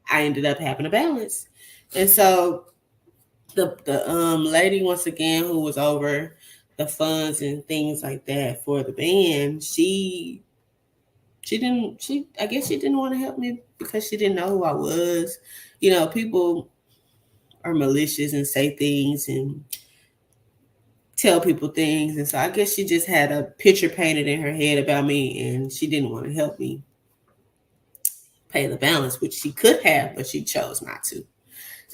I ended up having a balance. And so the lady, once again, who was over the funds and things like that for the band, I guess she didn't want to help me because she didn't know who I was. You know, people are malicious and say things and tell people things. And so I guess she just had a picture painted in her head about me and she didn't want to help me pay the balance, which she could have, but she chose not to.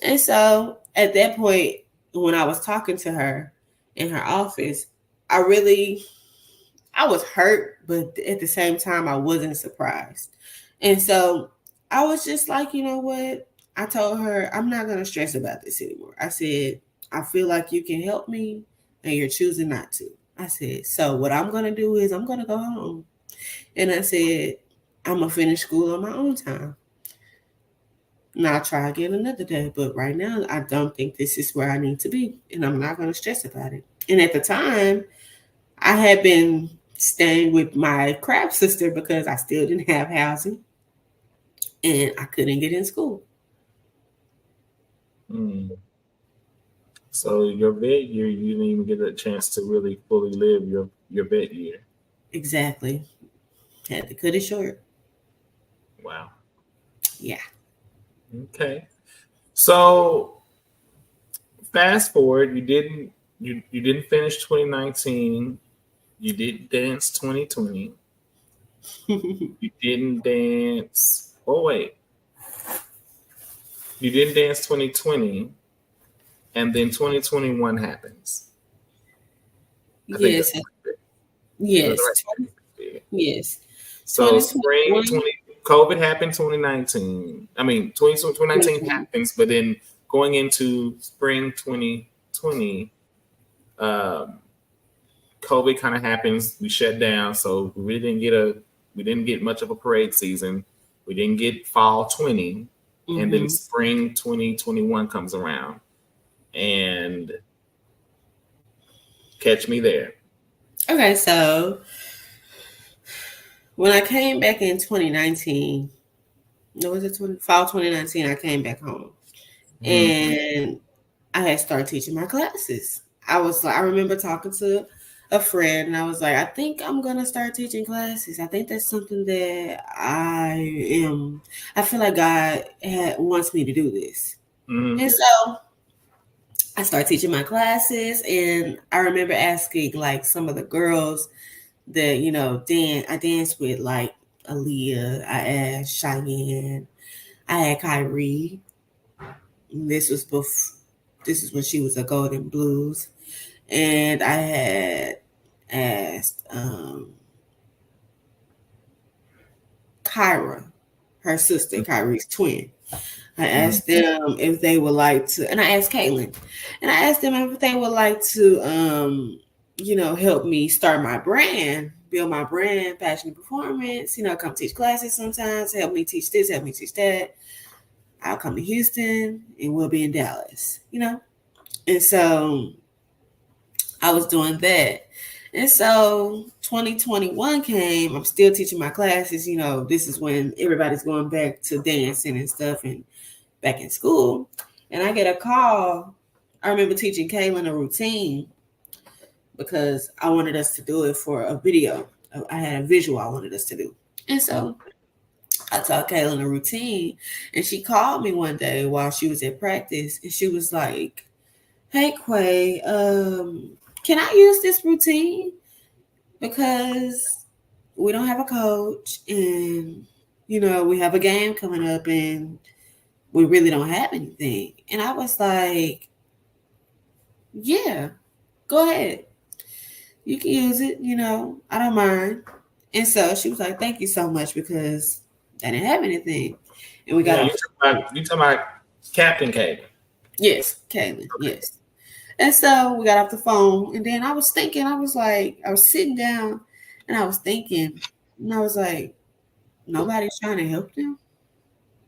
And so at that point, when I was talking to her in her office, I was hurt, but at the same time, I wasn't surprised. And so I was just like, you know what? I told her, I'm not going to stress about this anymore. I said, I feel like you can help me and you're choosing not to. I said, so what I'm going to do is I'm going to go home. And I said, I'm going to finish school on my own time. And I'll try again another day. But right now, I don't think this is where I need to be. And I'm not going to stress about it. And at the time, I had been staying with my craft sister because I still didn't have housing. And I couldn't get in school. So your vet year, you didn't even get a chance to really fully live your vet year. Exactly. Had to cut it short. Wow. Yeah. Okay. So fast forward, you didn't finish 2019. You didn't dance 2020. You didn't dance. Oh wait. You didn't dance 2020, and then 2021 happens. Yes. Yes. Right? Yes. So spring 20 COVID happened 2019. I mean 2019 happens, but then going into spring 2020, COVID kind of happens. We shut down, so we didn't get much of a parade season. We didn't get fall 20, and then spring 2021 comes around, and catch me there. Okay, so when I came back in 2019, fall 2019, I came back home, and I had started teaching my classes. I remember talking to a friend, and I was like, I think I'm gonna start teaching classes. I think that's something that I feel like God wants me to do this. And so I started teaching my classes, and I remember asking like some of the girls that, you know, I danced with, like Aaliyah, I asked Cheyenne, I had Kyrie. This is when she was a Golden Blues. And I had asked Kyra, her sister, Kyrie's twin. I asked them if they would like to, and I asked Caitlin, and I asked them if they would like to, help me start my brand, build my brand, Passionate Performance, come teach classes sometimes, help me teach this, help me teach that. I'll come to Houston and we'll be in Dallas, And so I was doing that. And so 2021 came, I'm still teaching my classes, this is when everybody's going back to dancing and stuff and back in school. And I get a call. I remember teaching Kaylin a routine because I wanted us to do it for a video. I had a visual I wanted us to do. And so I taught Kaylin a routine, and she called me one day while she was at practice, and she was like, "Hey, Quay, can I use this routine? Because we don't have a coach, and we have a game coming up, and we really don't have anything." And I was like, "Yeah, go ahead. You can use it. I don't mind." And so she was like, "Thank you so much," because I didn't have anything. And we got you talking about Captain K. Yes, Kaylin. Okay. Yes. And so we got off the phone, and then I was thinking, I was sitting down, and I was thinking, and I was like, nobody's trying to help them,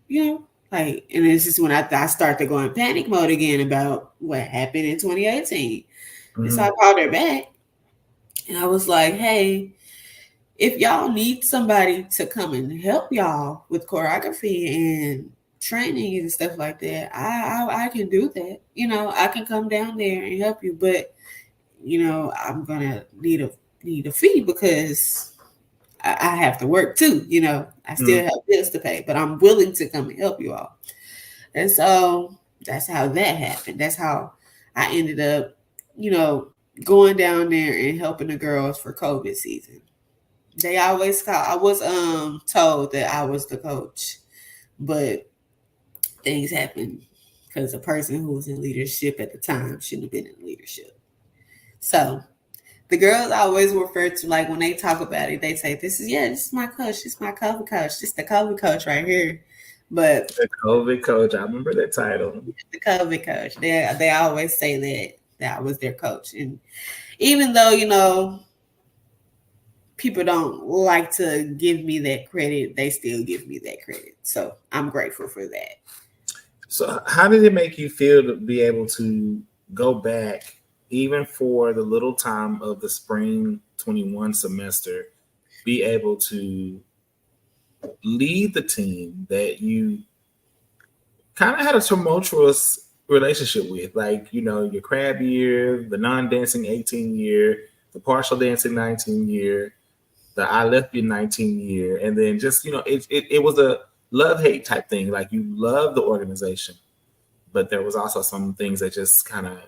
and this is when I started going panic mode again about what happened in 2018. Mm-hmm. And so I called her back, and I was like, "Hey, if y'all need somebody to come and help y'all with choreography and training and stuff like that, I can do that. I can come down there and help you, but I'm gonna need a fee because I have to work too. I still have bills to pay, but I'm willing to come and help you all." And so that's how that happened. That's how I ended up, going down there and helping the girls for COVID season. They always call. I was told that I was the coach, but things happened because the person who was in leadership at the time shouldn't have been in leadership. So the girls always refer to, like, when they talk about it, they say, this is my coach. This is my COVID coach. This is the COVID coach right here. But the COVID coach, I remember that title. The COVID coach. They always say that I was their coach. And even though, people don't like to give me that credit, they still give me that credit. So I'm grateful for that. So how did it make you feel to be able to go back, even for the little time of the spring 21 semester, be able to lead the team that you kind of had a tumultuous relationship with? Like, your crab year, the non-dancing 18 year, the partial dancing 19 year, the I left you 19 year, and then just, it was a love-hate type thing. Like, you love the organization, but there was also some things that just kind of,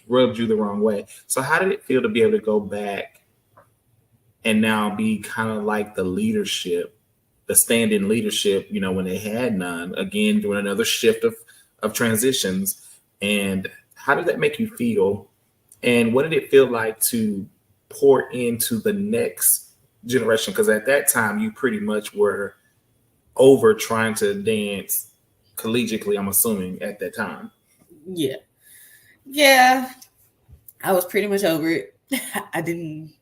rubbed you the wrong way. So how did it feel to be able to go back and now be kind of like the leadership, the stand-in leadership, when they had none, again, doing another shift of transitions? And how did that make you feel? And what did it feel like to pour into the next generation? Because at that time, you pretty much were over trying to dance collegiately, I'm assuming, at that time. Yeah, I was pretty much over it. I didn't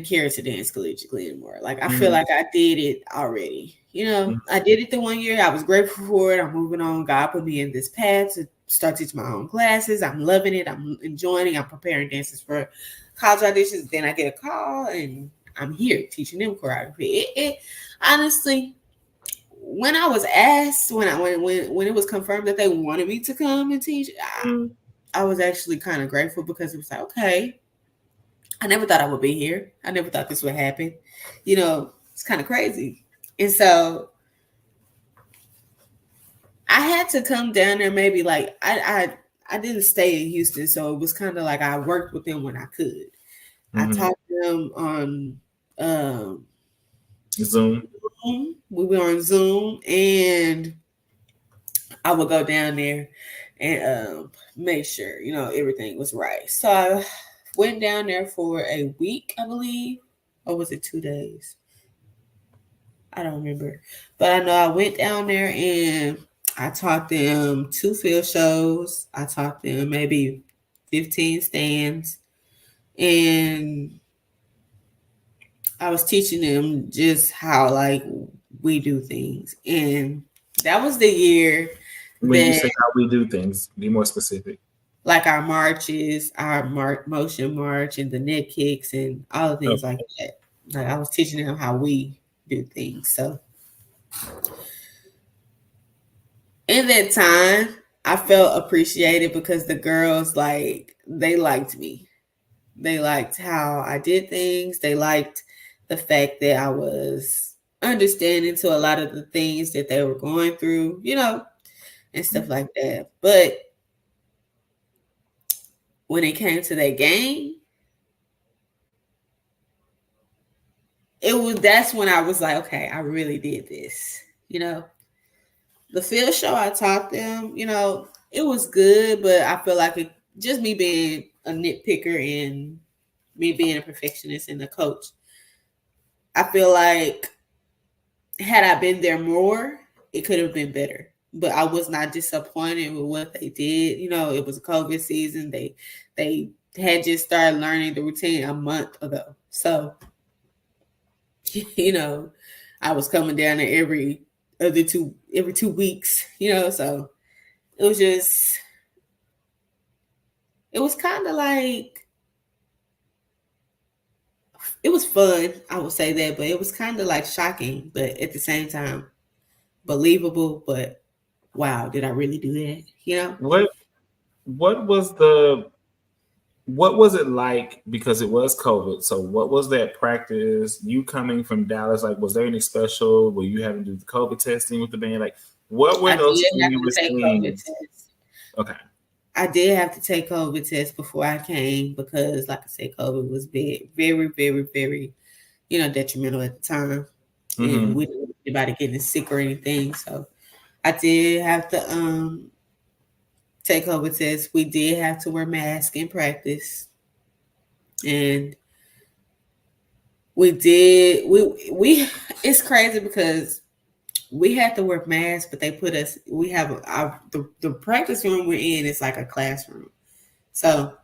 care to dance collegiately anymore. Like, I feel like I did it already. I did it the 1 year. I was grateful for it. I'm moving on. God put me in this path to start teaching my own classes. I'm loving it. I'm enjoying it. I'm preparing dancers for college auditions. Then I get a call, and I'm here teaching them choreography. It honestly, when I was asked, when it was confirmed that they wanted me to come and teach, I was actually kind of grateful, because it was like, okay, I never thought I would be here. I never thought this would happen. It's kind of crazy. And so I had to come down there. Maybe like I didn't stay in Houston, so it was kind of like I worked with them when I could. I taught them on Zoom. We were on Zoom, and I would go down there and make sure everything was right. So I went down there for a week, I believe, or was it 2 days? I don't remember, but I know I went down there and I taught them 2 field shows. I taught them maybe 15 stands, and I was teaching them just how, like, we do things. And that was the year. When you say how we do things, be more specific. Like our marches, our motion march, and the neck kicks, and all the things like that. Like, I was teaching them how we do things. So in that time, I felt appreciated because the girls, like, they liked me. They liked how I did things. They liked the fact that I was understanding to a lot of the things that they were going through, and stuff like that. But when it came to that game, that's when I was like, okay, I really did this. The field show I taught them, it was good, but I feel like just me being a nitpicker and me being a perfectionist and a coach, I feel like had I been there more, it could have been better. But I was not disappointed with what they did. It was a COVID season. They had just started learning the routine a month ago. So, I was coming down there every 2 weeks, so it was kind of like, it was fun, I would say that, but it was kind of like shocking, but at the same time, believable. But wow, did I really do that? What was it like? Because it was COVID. So what was that practice? You coming from Dallas, like, was there any special? Were you having to do the COVID testing with the band? Like, what were those things? Okay. I did have to take COVID tests before I came because, like I said, COVID was very, very, very, detrimental at the time. Mm-hmm. And we didn't want anybody getting sick or anything. So I did have to take COVID tests. We did have to wear masks in practice. And we did. It's crazy because we had to wear masks, but they put us, we have the practice room we're in is like a classroom. So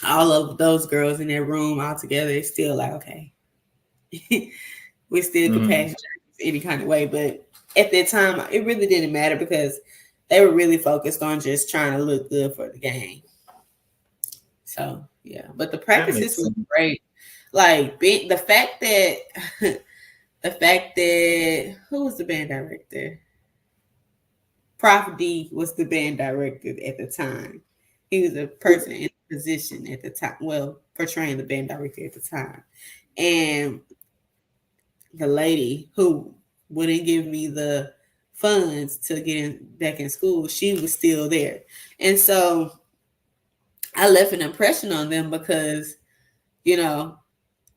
all of those girls in that room all together, it's still like, okay, we still could pass any kind of way. But at that time, it really didn't matter because they were really focused on just trying to look good for the game. So, yeah. But the practices were great. Like, the fact that who was the band director? Prof D was the band director at the time. He was a person in a position at the time, well, portraying the band director at the time. And the lady who wouldn't give me the funds to get back in school, she was still there. And so I left an impression on them because,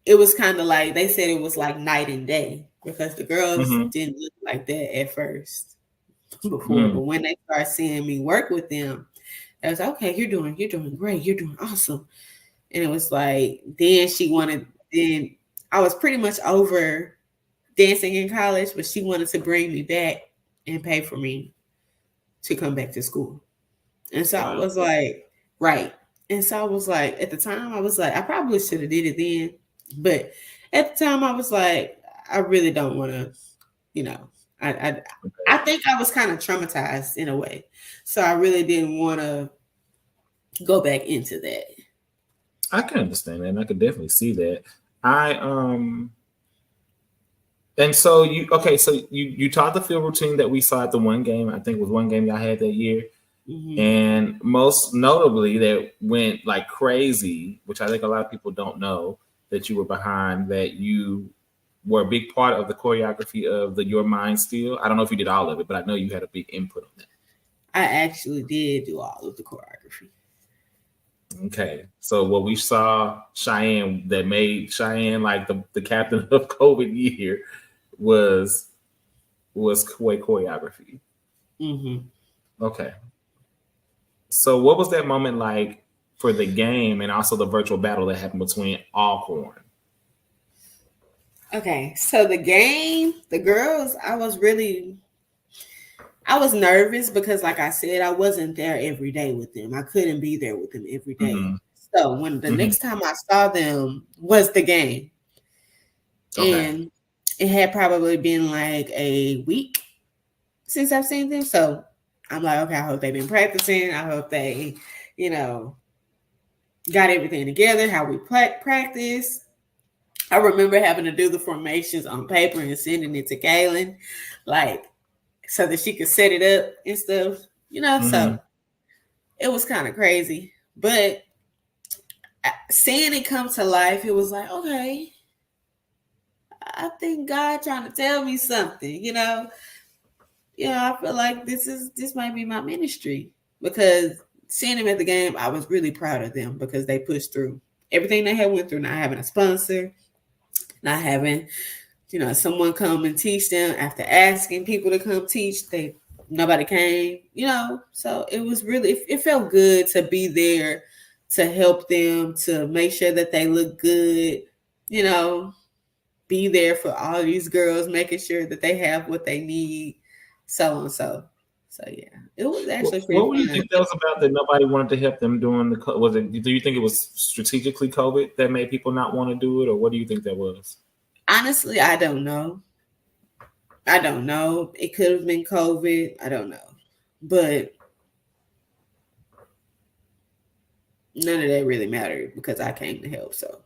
it was kind of like, they said it was like night and day because the girls didn't look like that at first before. But when they started seeing me work with them, I was like, okay, you're doing great. You're doing awesome. And it was like, then I was pretty much over dancing in college, but she wanted to bring me back and pay for me to come back to school. And so I was like, right. And so I was like, at the time, I was like, I probably should have did it then. But at the time, I was like, I really don't want to, I think I was kind of traumatized in a way. So I really didn't want to go back into that. I can understand that, and I could definitely see that. And so you taught the field routine that we saw at the one game. I think it was one game y'all had that year. Mm-hmm. And most notably that went like crazy, which I think a lot of people don't know, that you were behind, that you were a big part of the choreography of the Your Mind Still. I don't know if you did all of it, but I know you had a big input on that. I actually did do all of the choreography. Okay. So what we saw Cheyenne that made Cheyenne like the captain of COVID year was choreography. Mm-hmm. Okay. So what was that moment like for the game and also the virtual battle that happened between Alcorn? Okay, so the game, the girls, I was nervous because, like I said, I wasn't there every day with them. I couldn't be there with them every day. Mm-hmm. So when the next time I saw them was the game. Okay. And it had probably been like a week since I've seen them. So I'm like, okay, I hope they've been practicing. I hope they, got everything together, how we practice. I remember having to do the formations on paper and sending it to Kaylin, like, so that she could set it up and stuff, So it was kind of crazy. But seeing it come to life, it was like, okay, I think God trying to tell me something, you know. Yeah, I feel like this might be my ministry, because seeing them at the game, I was really proud of them because they pushed through everything they had went through, not having a sponsor, not having, someone come and teach them after asking people to come teach. Nobody came, so it was really, it felt good to be there to help them, to make sure that they look good, be there for all these girls, making sure that they have what they need, so and so. So yeah, it was actually pretty. What do you think that was about that nobody wanted to help them during the? Was it? Do you think it was strategically COVID that made people not want to do it, or what do you think that was? Honestly, I don't know. It could have been COVID. I don't know, but none of that really mattered because I came to help. So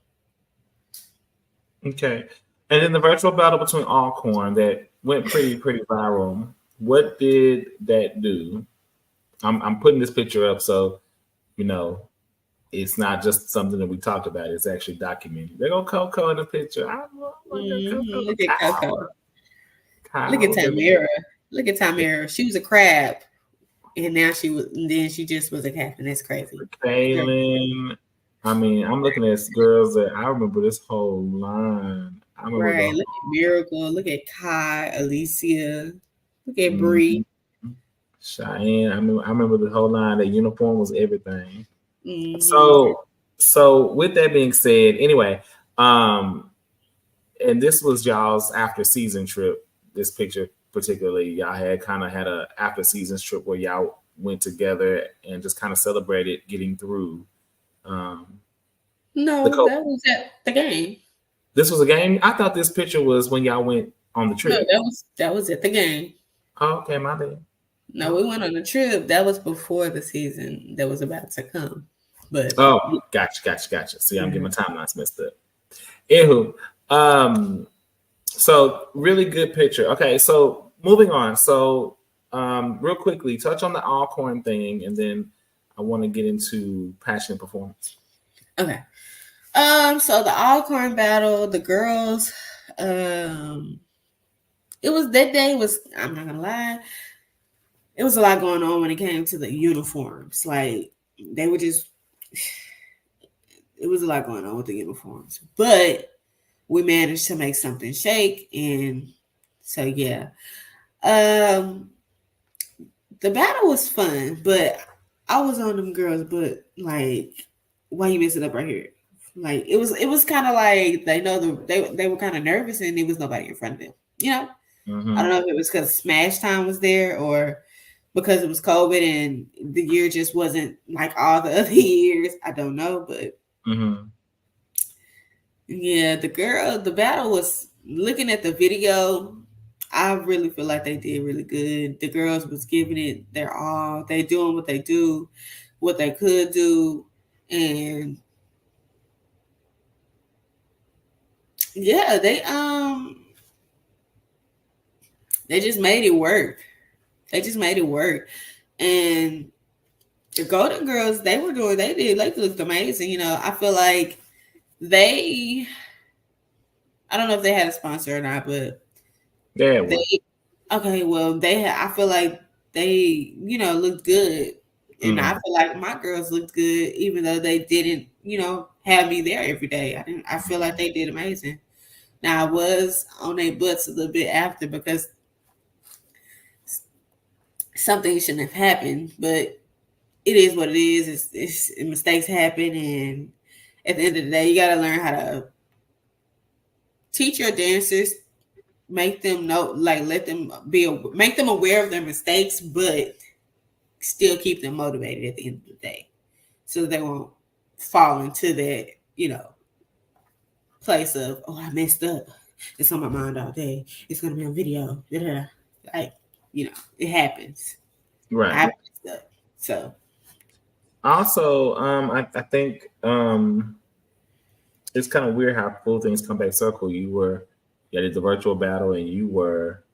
okay, and then the virtual battle between Alcorn that went pretty viral. What did that do? I'm putting this picture up so it's not just something that we talked about. It's actually documented. There go Coco in the picture. Look at Coco. Look at Tamara. Look at Tamara. She was a crab, and now she just was a captain. That's crazy. Kaylin. I mean, I'm looking at girls that I remember this whole line. I remember right. Look at Miracle. Look at Kai, Alicia. Look at Bree. Cheyenne. I remember the whole line. The uniform was everything. Mm-hmm. So with that being said, anyway, and this was y'all's after season trip. This picture particularly, y'all had a after season trip where y'all went together and just kind of celebrated getting through. No, that was at the game. This was a game? I thought this picture was when y'all went on the trip. No, that was at the game. Oh, okay, my bad. No, we went on a trip. That was before the season that was about to come. But gotcha. See, I'm getting my timelines messed up. Anywho, so really good picture. Okay, so moving on. So real quickly, touch on the Alcorn thing, and then I want to get into passionate performance. Okay. So the Alcorn battle, the girls, it was that day was, I'm not gonna lie, it was a lot going on when it came to the uniforms. Like they were just, it was a lot going on with the uniforms, but we managed to make something shake. And so, yeah, the battle was fun, but I was on them girls, but like, why you messing up right here? Like it was kind of like they were kind of nervous and there was nobody in front of them. Mm-hmm. I don't know if it was because Smash Time was there or because it was COVID and the year just wasn't like all the other years. I don't know, but yeah, the battle was, looking at the video, I really feel like they did really good. The girls was giving it their all. They doing what they do, what they could do, and yeah, they just made it work. And the Golden Girls, they looked amazing. I feel like I don't know if they had a sponsor or not, but I feel like they, looked good. And I feel like my girls looked good, even though they didn't, have me there every day. I feel like they did amazing. Now I was on their butts a little bit after because something shouldn't have happened, but it is what it is. It's mistakes happen, and at the end of the day, you got to learn how to teach your dancers, make them know, like make them aware of their mistakes, but still keep them motivated at the end of the day, so they won't fall into that, place of, oh, I messed up. It's on my mind all day. It's gonna be on video. Like, it happens. Right. I messed up. So also, I think it's kind of weird how full things come back circle. You did the virtual battle, and you were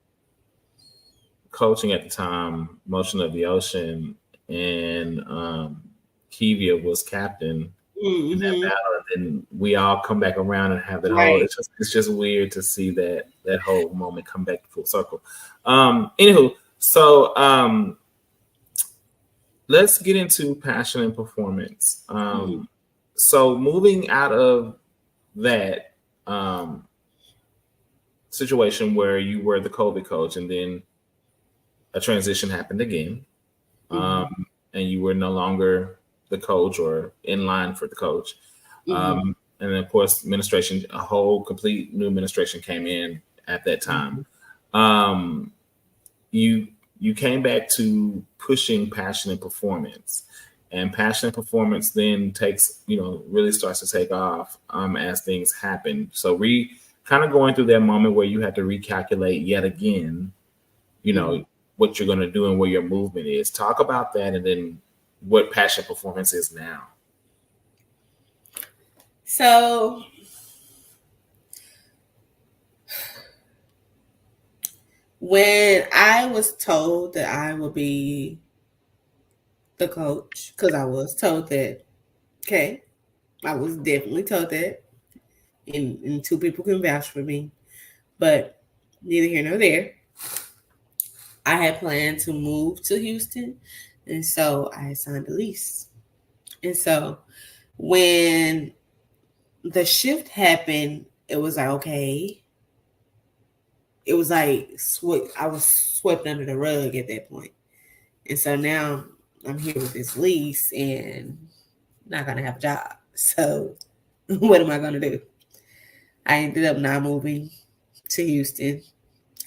coaching at the time, Motion of the Ocean, and Kivia was captain. in that battle, and then we all come back around and have that whole. It's just weird to see that whole moment come back full circle. Anywho, so let's get into passion and performance. So moving out of that situation where you were the COVID coach, and then a transition happened again, and you were no longer the coach or in line for the coach. And then of course, administration, a whole complete new administration came in at that time. You came back to pushing passion and performance, and passion and performance then really starts to take off as things happen. So kind of going through that moment where you had to recalculate yet again, what you're going to do and where your movement is. Talk about that, and then what passion performance is now. So when I was told that I would be the coach, because I was told that, okay, I was definitely told that, and two people can vouch for me, but neither here nor there. I had planned to move to Houston, and so I signed a lease. And so when the shift happened, it was like, okay. It was like I was swept under the rug at that point. And so now I'm here with this lease and not going to have a job. So what am I going to do? I ended up not moving to Houston,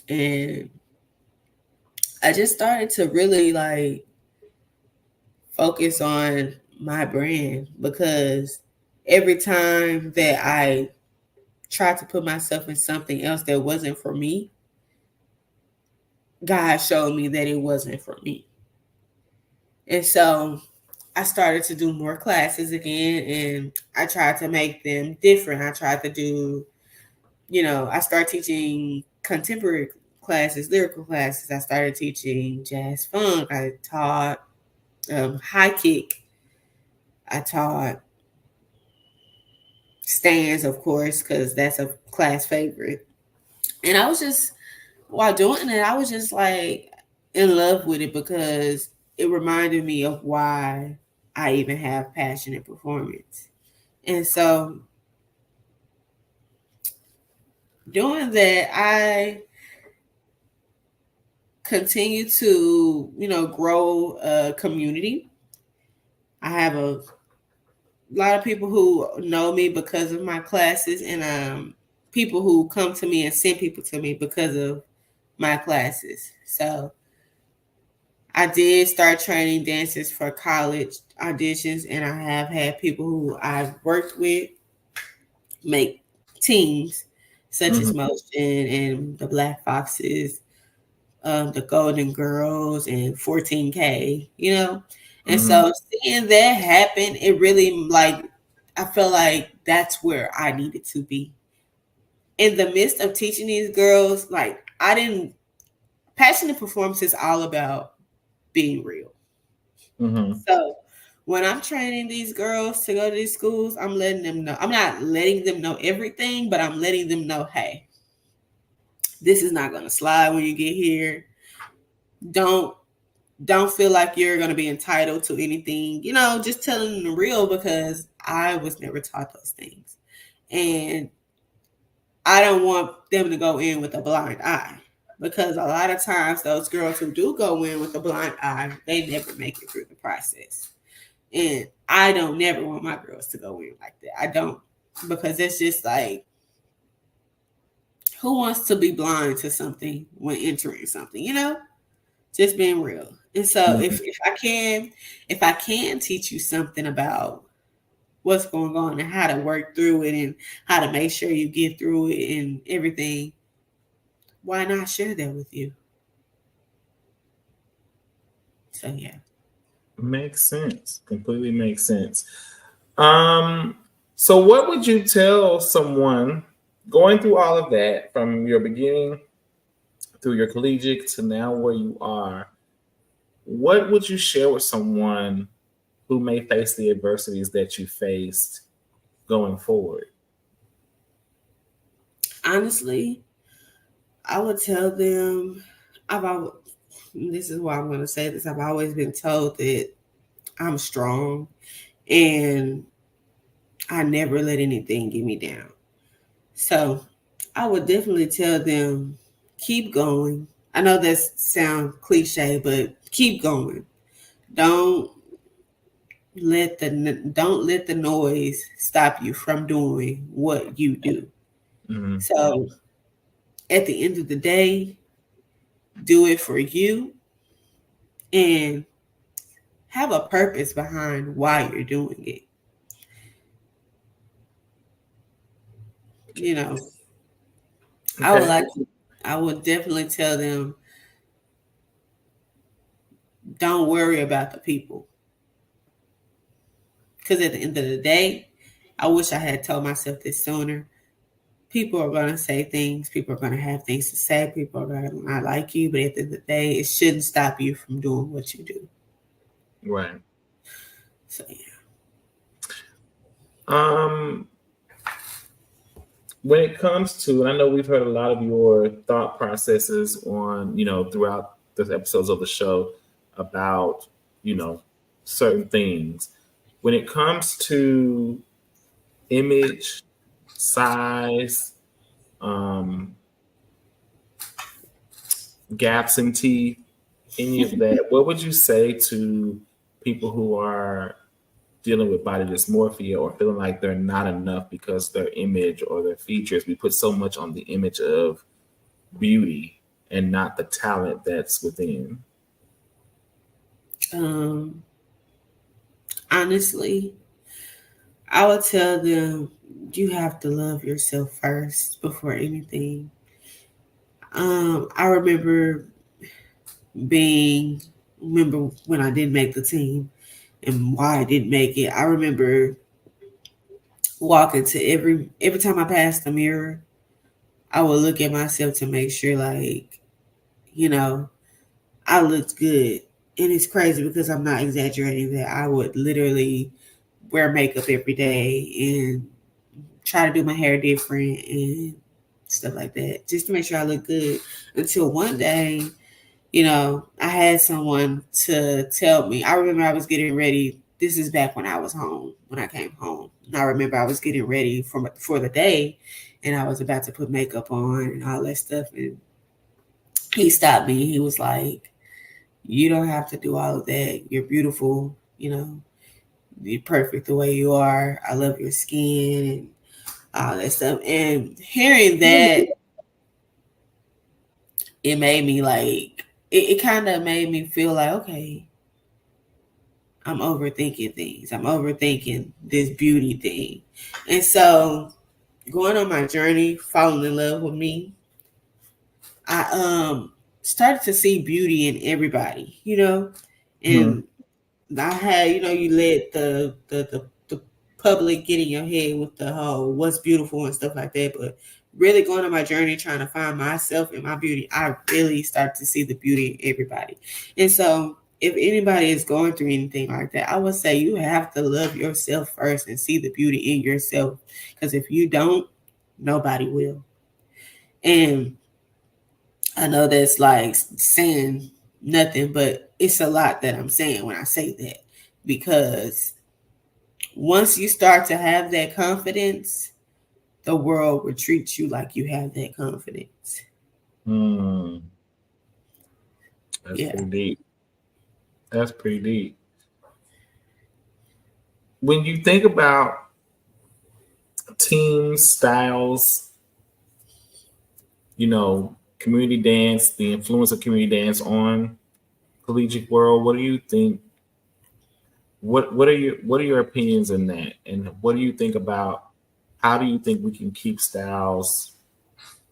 and I just started to really focus on my brand, because every time that I tried to put myself in something else that wasn't for me, God showed me that it wasn't for me. And so I started to do more classes again, and I tried to make them different. I tried to do, I started teaching contemporary classes, lyrical classes. I started teaching jazz funk. I taught high kick. I taught stands, of course, because that's a class favorite. And I was just, while doing it, I was just in love with it, because it reminded me of why I even have passion and performance. And so doing that, I continue to, grow a community. I have a lot of people who know me because of my classes, and people who come to me and send people to me because of my classes. So I did start training dancers for college auditions, and I have had people who I've worked with make teams, such as Motion and the Black Foxes, the Golden Girls, and 14K, And so seeing that happen, it really I felt like that's where I needed to be. In the midst of teaching these girls, passion and performance is all about being real. So when I'm training these girls to go to these schools, I'm letting them know. I'm not letting them know everything, but I'm letting them know, hey, this is not going to slide when you get here. Don't feel like you're going to be entitled to anything, just telling them the real, because I was never taught those things. And I don't want them to go in with a blind eye, because a lot of times those girls who do go in with a blind eye, they never make it through the process. And I don't never want my girls to go in like that. I don't, because it's just who wants to be blind to something when entering something, just being real. And so if I can teach you something about what's going on and how to work through it and how to make sure you get through it and everything, why not share that with you? So yeah. Makes sense. Completely makes sense. So what would you tell someone going through all of that, from your beginning through your collegiate to now where you are? What would you share with someone who may face the adversities that you faced going forward? Honestly, I would tell them, this is why I'm going to say this. I've always been told that I'm strong and I never let anything get me down. So I would definitely tell them, keep going. I know that sounds cliche, but keep going. Don't don't let the noise stop you from doing what you do. Mm-hmm. So at the end of the day, do it for you and have a purpose behind why you're doing it. You know, Okay. I would definitely tell them, don't worry about the people. Because at the end of the day, I wish I had told myself this sooner. People are going to say things. People are going to have things to say. People are going to not like you. But at the end of the day, it shouldn't stop you from doing what you do. Right. So, yeah. When it comes to, and I know we've heard a lot of your thought processes on, throughout the episodes of the show about, certain things. When it comes to image, size, gaps in teeth, any of that, what would you say to people who are dealing with body dysmorphia or feeling like they're not enough because their image or their features, we put so much on the image of beauty and not the talent that's within? Honestly, I would tell them, you have to love yourself first before anything. I remember when I didn't make the team and why I didn't make it. I remember walking to every time I passed the mirror, I would look at myself to make sure, like, I looked good. And it's crazy because I'm not exaggerating that I would literally wear makeup every day and try to do my hair different and stuff like that, just to make sure I look good. Until one day, I had someone to tell me. I remember I was getting ready. This is back when I was home, when I came home. And I remember I was getting ready for the day, and I was about to put makeup on and all that stuff. And he stopped me. He was like, you don't have to do all of that. You're beautiful. You're perfect the way you are. I love your skin and all that stuff. And hearing that, it made me like, it kind of made me feel like, okay, I'm overthinking things. I'm overthinking this beauty thing. And so going on my journey, falling in love with me, I started to see beauty in everybody, and I had, you let the public get in your head with the whole what's beautiful and stuff like that. But really going on my journey, trying to find myself and my beauty, I really start to see the beauty in everybody. And so if anybody is going through anything like that, I would say you have to love yourself first and see the beauty in yourself. Because if you don't, nobody will. And I know that's like saying nothing, but it's a lot that I'm saying when I say that. Because once you start to have that confidence, the world will treat you like you have that confidence. That's pretty deep. That's pretty deep. When you think about team styles, community dance, the influence of community dance on collegiate world, what do you think? What are your opinions in that? And what do you think about how do you think we can keep styles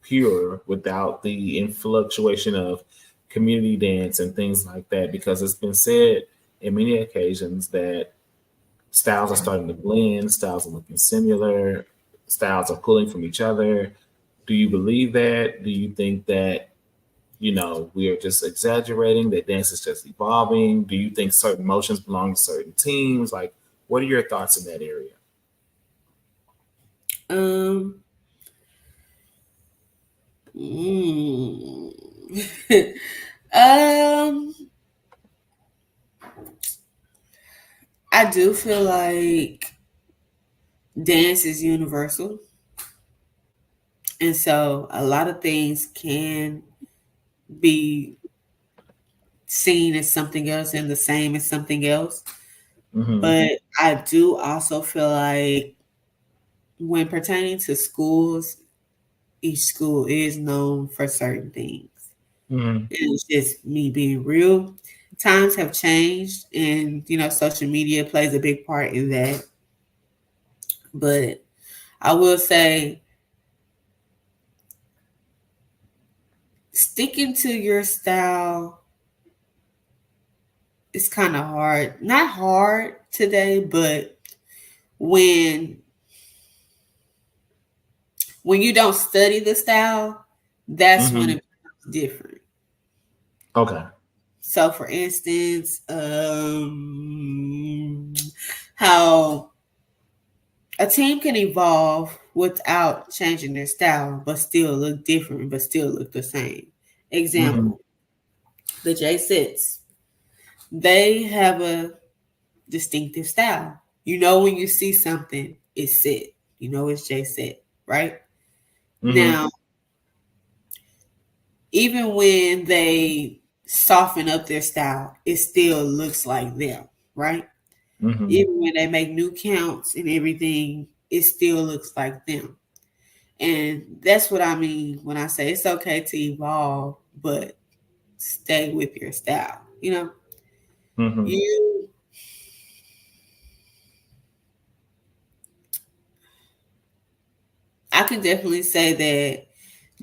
pure without the fluctuation of community dance and things like that? Because it's been said in many occasions that styles are starting to blend, styles are looking similar, styles are pulling from each other. Do you believe that? Do you think that we are just exaggerating, that dance is just evolving? Do you think certain motions belong to certain teams? Like, what are your thoughts in that area? I do feel like dance is universal. And so a lot of things can be seen as something else and the same as something else. Mm-hmm. But I do also feel like when pertaining to schools, each school is known for certain things. Mm-hmm. It's just me being real. Times have changed, and social media plays a big part in that. But I will say, sticking to your style is kind of hard. Not hard today, but when you don't study the style, that's when it becomes different. Okay. So, for instance, how a team can evolve without changing their style, but still look different, but still look the same. Example, the J6. They have a distinctive style. When you see something, it's set. It's J6, right? Now, even when they soften up their style, it still looks like them, right? Even when they make new counts and everything, it still looks like them. And that's what I mean when I say it's okay to evolve, but stay with your style. I can definitely say that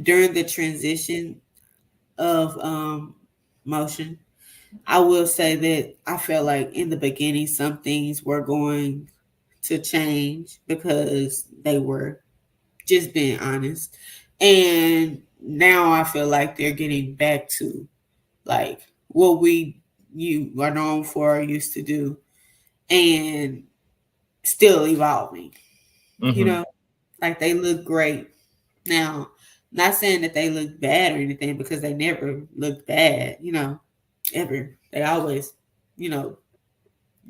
during the transition of motion, I will say that I felt like in the beginning some things were going to change because they were just being honest. And now I feel like they're getting back to like what you are known for or used to do and still evolving. Like they look great. Now, not saying that they look bad or anything because they never looked bad, ever. They always,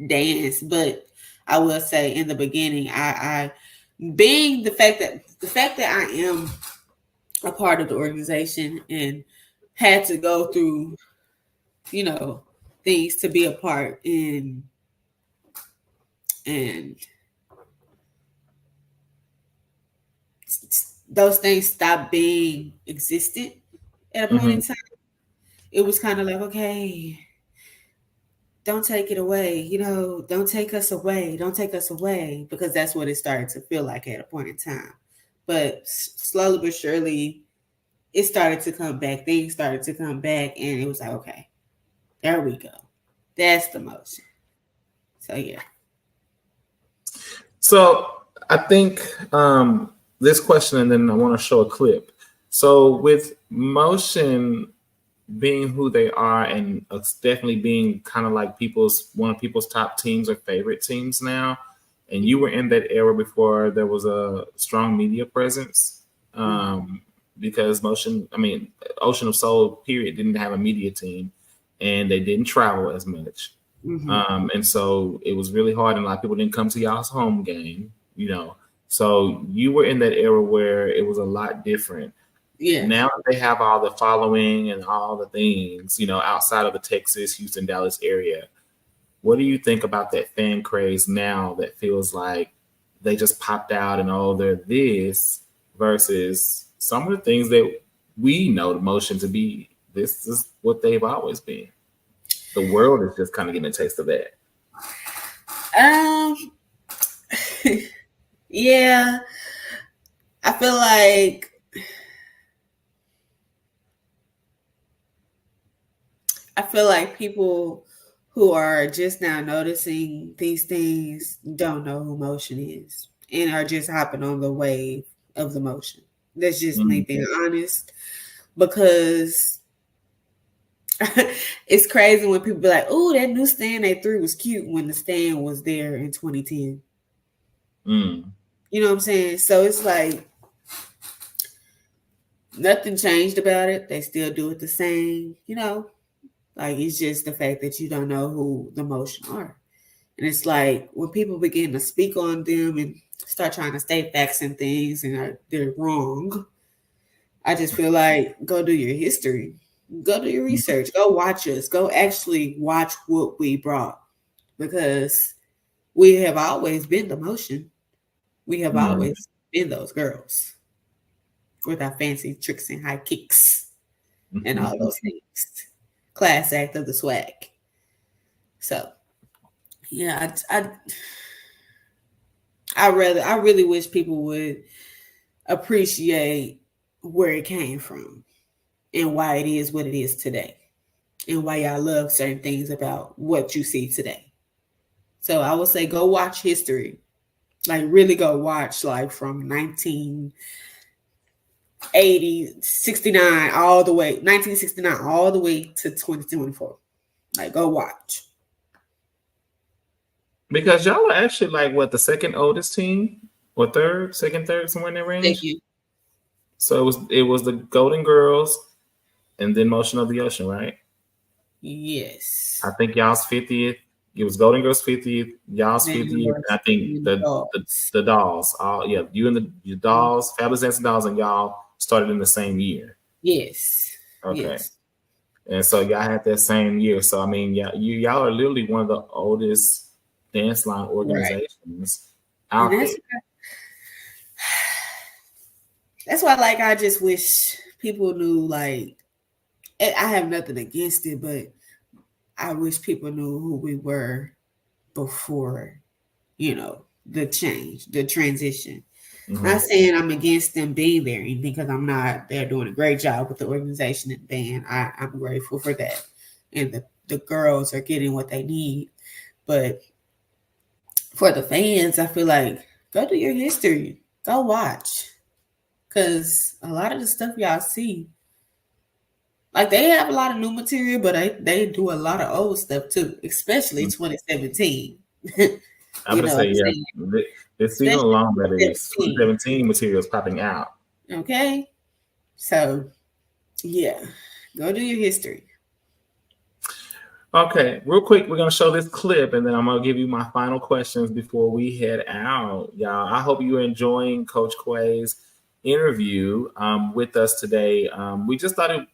dance. But I will say in the beginning, I being the fact that I am a part of the organization and had to go through, things to be a part in and those things stopped being existent at a point in time. It was kind of like, okay, don't take it away, don't take us away, because that's what it started to feel like at a point in time. But slowly but surely, it started to come back. Things started to come back, and it was like, okay, there we go. That's the motion. So, yeah. So, I think this question, and then I want to show a clip. So, with motion being who they are, and it's definitely being kind of like one of people's top teams or favorite teams now, and you were in that era before there was a strong media presence, because Ocean of Soul period didn't have a media team, and they didn't travel as much. And so it was really hard, and a lot of people didn't come to y'all's home game, so you were in that era where it was a lot different. Yeah. Now that they have all the following and all the things, outside of the Texas, Houston, Dallas area, what do you think about that fan craze now that feels like they just popped out and, oh, they're this, versus some of the things that we know the motion to be? This is what they've always been. The world is just kind of getting a taste of that. Yeah. I feel like people who are just now noticing these things don't know who motion is and are just hopping on the wave of the motion. That's just me being honest, because it's crazy when people be like, "Oh, that new stand they threw was cute," when the stand was there in 2010. You know what I'm saying? So it's like nothing changed about it. They still do it the same. You know, like it's just the fact that you don't know who the motion are. And it's like when people begin to speak on them and start trying to state facts and things and they're wrong, I just feel like go do your history. Go do your research. Go watch us. Go actually watch what we brought. Because we have always been the motion. We have always been those girls with our fancy tricks and high kicks and all those things. Class act of the swag. So, yeah, I really wish people would appreciate where it came from and why it is what it is today and why y'all love certain things about what you see today. So I would say go watch history. Like really go watch like from 1980, 69 all the way, 1969 all the way to 2024. Like go watch. Because y'all are actually like what, the second oldest team? Or second, third, somewhere in that range? Thank you. So it was the Golden Girls and then Motion of the Ocean, right? Yes. I think y'all's 50th. It was Golden Girls 50th, y'all's 50th, and I think the Dolls. You and the Dolls, Fabulous Dancing Dolls, and y'all started in the same year. Yes. Okay. Yes. And so y'all had that same year. So I mean, y'all are literally one of the oldest dance line organizations out there. That's why, like, I just wish people knew, like, I have nothing against it, but I wish people knew who we were before, you know, the change, the transition. Not saying I'm against them being there because I'm not. They're doing a great job with the organization and band. I'm grateful for that. And the girls are getting what they need. But for the fans, I feel like go do your history. Go watch. Because a lot of the stuff y'all see, like they have a lot of new material, but they do a lot of old stuff too, especially 2017. I'm gonna say, yeah, it's even long that it is 2017 materials popping out. Okay, so yeah, go do your history. Okay, real quick, we're gonna show this clip, and then I'm gonna give you my final questions before we head out, y'all. I hope you're enjoying Coach Quay's interview with us today. We just thought it,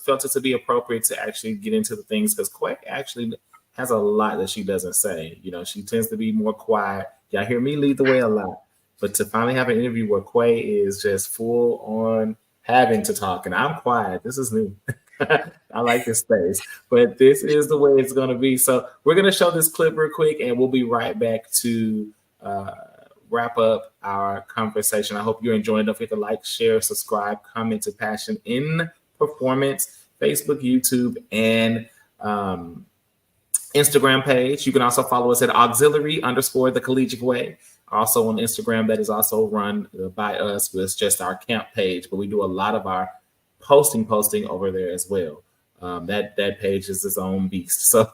felt it to be appropriate to actually get into the things because Quay actually has a lot that she doesn't say. You know, she tends to be more quiet. Y'all hear me lead the way a lot, but to finally have an interview where Quay is just full on having to talk, and I'm quiet. This is new. I like this space, but this is the way it's going to be. So we're going to show this clip real quick, and we'll be right back to wrap up our conversation. I hope you're enjoying it. Don't forget to like, share, subscribe, comment to Passion in Performance, Facebook, YouTube, and Instagram page. You can also follow us at auxiliary_the collegiate way. Also on Instagram, that is also run by us. It's just our camp page, but we do a lot of our posting over there as well. That page is its own beast. So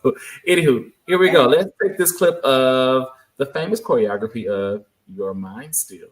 anywho, here we go. Let's take this clip of the famous choreography of Your Mind Still.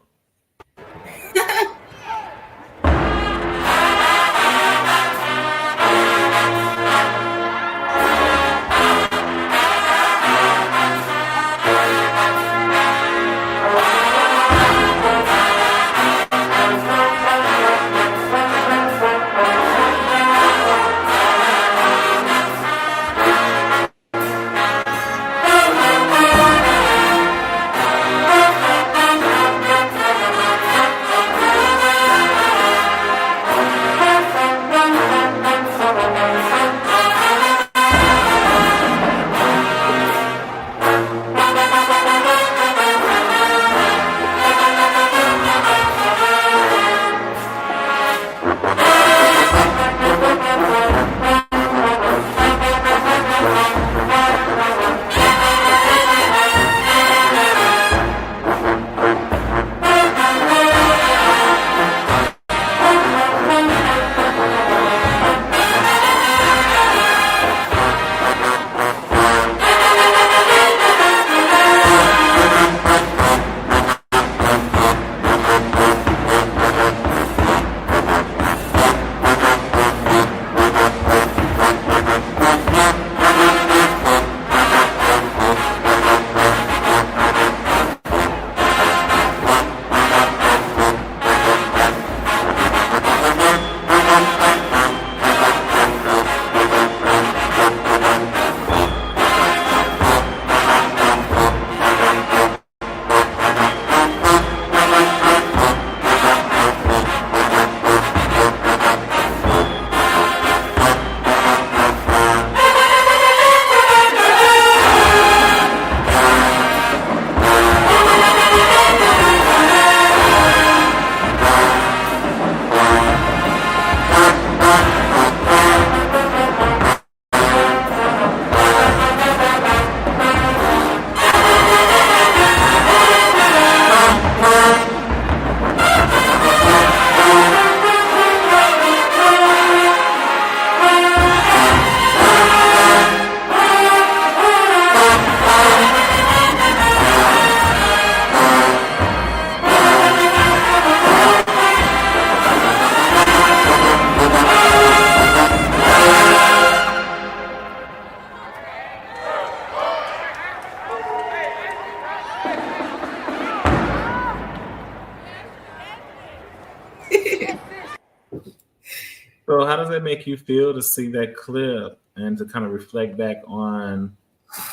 did it make you feel to see that clip and to kind of reflect back on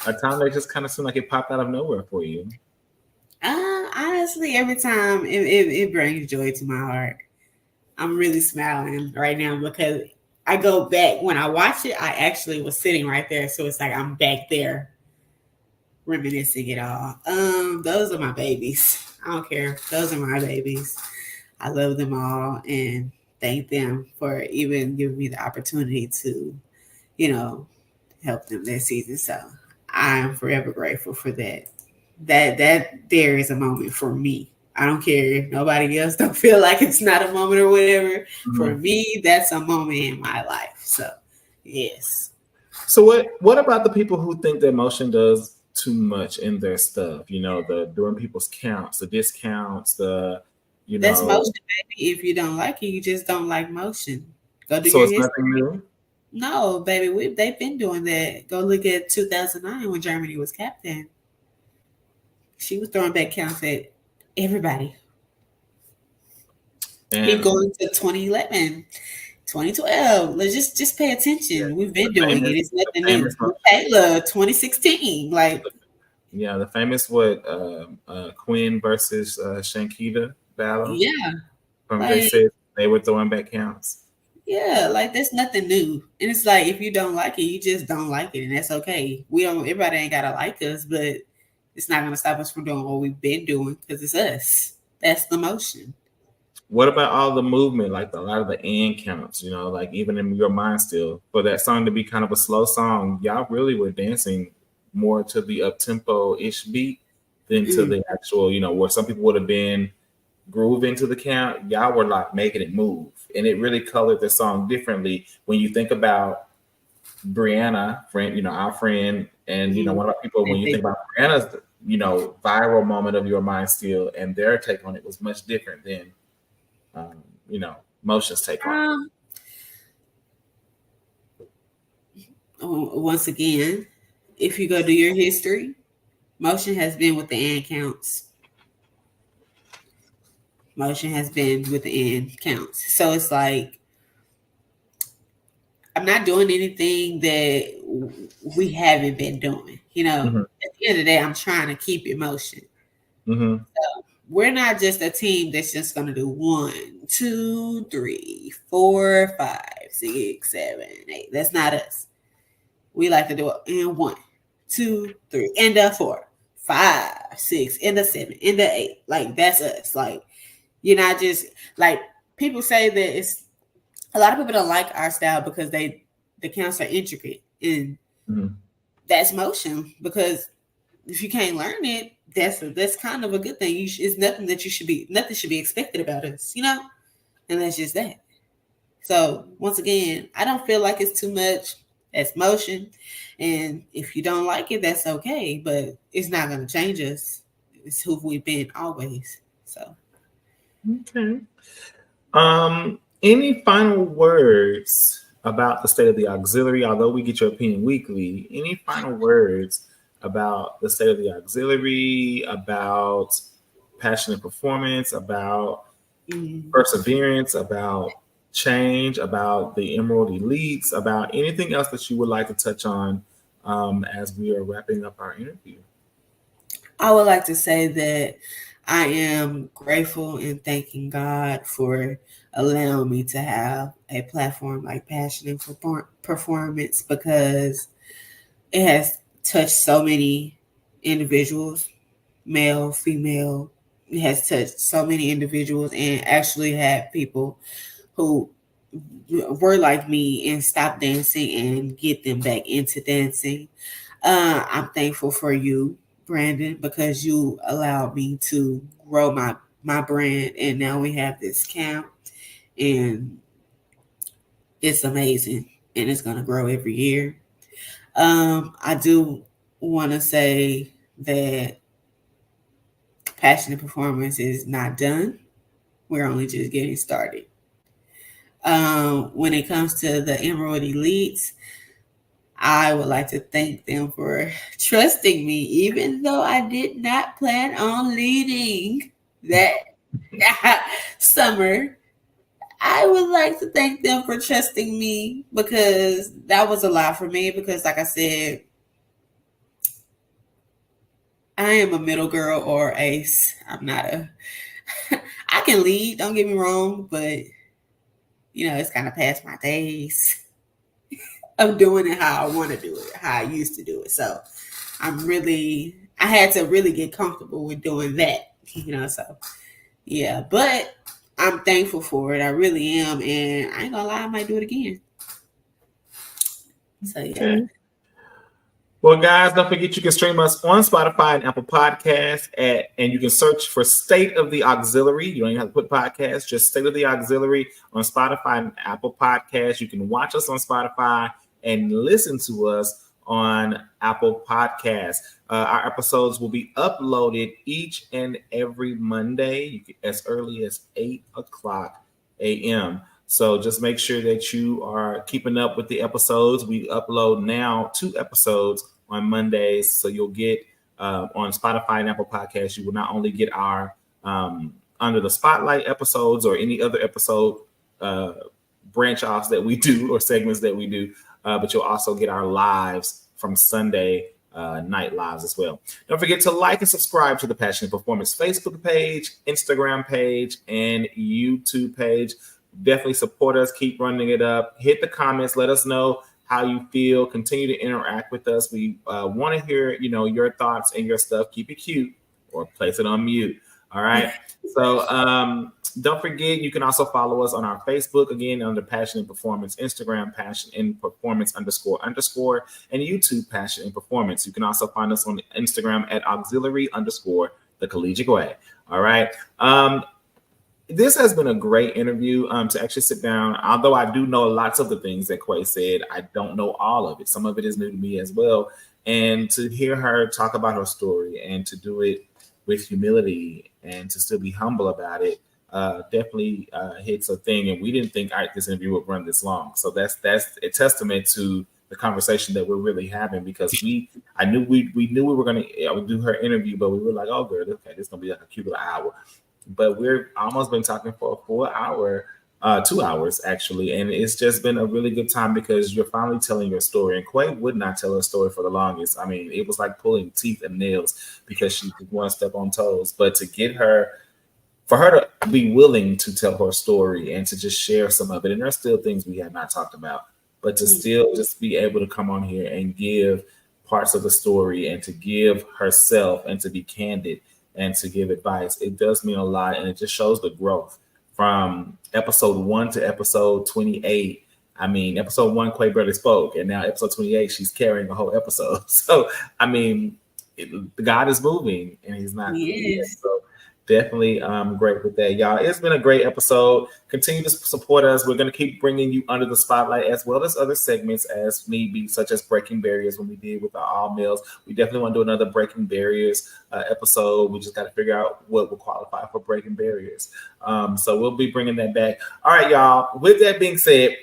a time that just kind of seemed like it popped out of nowhere for you? Honestly, every time it brings joy to my heart. I'm really smiling right now because I go back when I watch it. I actually was sitting right there, so it's like I'm back there reminiscing it all. Those are my babies. I don't care. Those are my babies. I love them all and thank them for even giving me the opportunity to, help them this season. So I am forever grateful for that. That there is a moment for me. I don't care if nobody else don't feel like it's not a moment or whatever. Mm-hmm. For me, that's a moment in my life. So, yes. So what about the people who think that motion does too much in their stuff? During people's counts, the discounts, That's motion, baby. If you don't like it, you just don't like motion. Go do so your it's history. Nothing new? No, baby. They've been doing that. Go look at 2009 when Germany was captain. She was throwing back counts at everybody. Keep going to 2011, 2012. Let's just pay attention. Yeah, we've been doing it. It's nothing new. Taylor, 2016. The famous Quinn versus Shankita battle. Yeah. They said they were throwing back counts. Yeah, that's nothing new. And it's like if you don't like it, you just don't like it, and that's okay. Everybody ain't gotta like us, but it's not going to stop us from doing what we've been doing because it's us. That's the motion. What about all the movement, like a lot of the end counts, even in your mind still, for that song to be kind of a slow song, y'all really were dancing more to the up-tempo-ish beat than to the actual, where some people would have been grooving to the count. Y'all were like making it move. And it really colored the song differently when you think about Brianna, friend, our friend, and one of our people, when you think about Brianna's, viral moment of Your Mind Still, and their take on it was much different than, Motion's take on it. Once again, if you go do your history, Motion has been with the end counts. Motion has been with the end counts. So it's like, I'm not doing anything that we haven't been doing. At the end of the day, I'm trying to keep it motion. Mm-hmm. So we're not just a team that's just going to do 1, 2, 3, 4, 5, 6, 7, 8. That's not us. We like to do it in 1, 2, 3, and the 4, 5, 6, and the 7, and the 8. That's us. You're not just people say that it's. A lot of people don't like our style because the counts are intricate, and that's motion. Because if you can't learn it, that's kind of a good thing. It's nothing that nothing should be expected about us, and that's just that. So once again, I don't feel like it's too much. That's motion, and if you don't like it, that's okay. But it's not going to change us. It's who we've been always. So okay. Any final words about the state of the auxiliary? Although we get your opinion weekly, any final words about the state of the auxiliary, about passionate performance, about perseverance, about change, about the Emerald Elites, about anything else that you would like to touch on as we are wrapping up our interview? I would like to say that I am grateful and thanking God for allowing me to have a platform like Passionate Performance, because it has touched so many individuals, male, female. It has touched so many individuals and actually had people who were like me and stopped dancing and get them back into dancing. I'm thankful for you, Brandon, because you allowed me to grow my brand, and now we have this camp, and it's amazing, and it's going to grow every year. I do want to say that Passionate Performance is not done. We're only just getting started. When it comes to the Emerald Elites, I would like to thank them for trusting me, even though I did not plan on leading that summer. I would like to thank them for trusting me because that was a lot for me. Because, like I said, I am a middle girl or ace. I'm not a. I can lead. Don't get me wrong, but it's kind of past my days of doing it how I want to do it, how I used to do it. So I had to really get comfortable with doing that. So yeah, but I'm thankful for it. I really am, and I ain't gonna lie, I might do it again. So yeah. Okay. Well, guys, don't forget you can stream us on Spotify and Apple Podcasts, and you can search for State of the Auxiliary. You don't even have to put podcast, just State of the Auxiliary on Spotify and Apple Podcasts. You can watch us on Spotify and listen to us on Apple Podcasts. Our episodes will be uploaded each and every Monday as early as 8 o'clock a.m. So just make sure that you are keeping up with the episodes. We upload now 2 episodes on Mondays. So you'll get on Spotify and Apple Podcasts, you will not only get our Under the Spotlight episodes or any other episode branch offs that we do or segments that we do, but you'll also get our lives from Sunday night lives as well. Don't forget to like and subscribe to the Passion and Performance Facebook page, Instagram page, and YouTube page. Definitely support us. Keep running it up. Hit the comments. Let us know how you feel. Continue to interact with us. We want to hear, your thoughts and your stuff. Keep it cute or place it on mute. All right. So don't forget, you can also follow us on our Facebook, again, under Passion and Performance, Instagram, Passion and Performance __, and YouTube, Passion and Performance. You can also find us on Instagram at auxiliary _ the collegiate way. All right. This has been a great interview to actually sit down. Although I do know lots of the things that Quay said, I don't know all of it. Some of it is new to me as well. And to hear her talk about her story and to do it with humility and to still be humble about it definitely hits a thing. And we didn't think this interview would run this long. So that's a testament to the conversation that we're really having, because we knew we were going to do her interview, but we were like, oh, good, okay, this is going to be like a cute little hour. But we're almost been talking for a full hour, 2 hours actually. And it's just been a really good time because you're finally telling your story. And Quay would not tell her story for the longest. I mean, it was like pulling teeth and nails because she did one step on toes. But for her to be willing to tell her story and to just share some of it. And there's still things we have not talked about, but to still just be able to come on here and give parts of the story and to give herself and to be candid and to give advice, it does mean a lot. And it just shows the growth from episode 1 to episode 28. I mean, episode 1, Quay barely spoke, and now episode 28, she's carrying the whole episode. So, I mean, God is moving, and he's not. Yes. So definitely great with that, y'all. It's been a great episode. Continue to support us. We're going to keep bringing you Under the Spotlight as well as other segments as need be, such as Breaking Barriers when we did with our all males. We definitely want to do another Breaking Barriers episode. We just got to figure out what will qualify for Breaking Barriers. So we'll be bringing that back. All right, y'all. With that being said,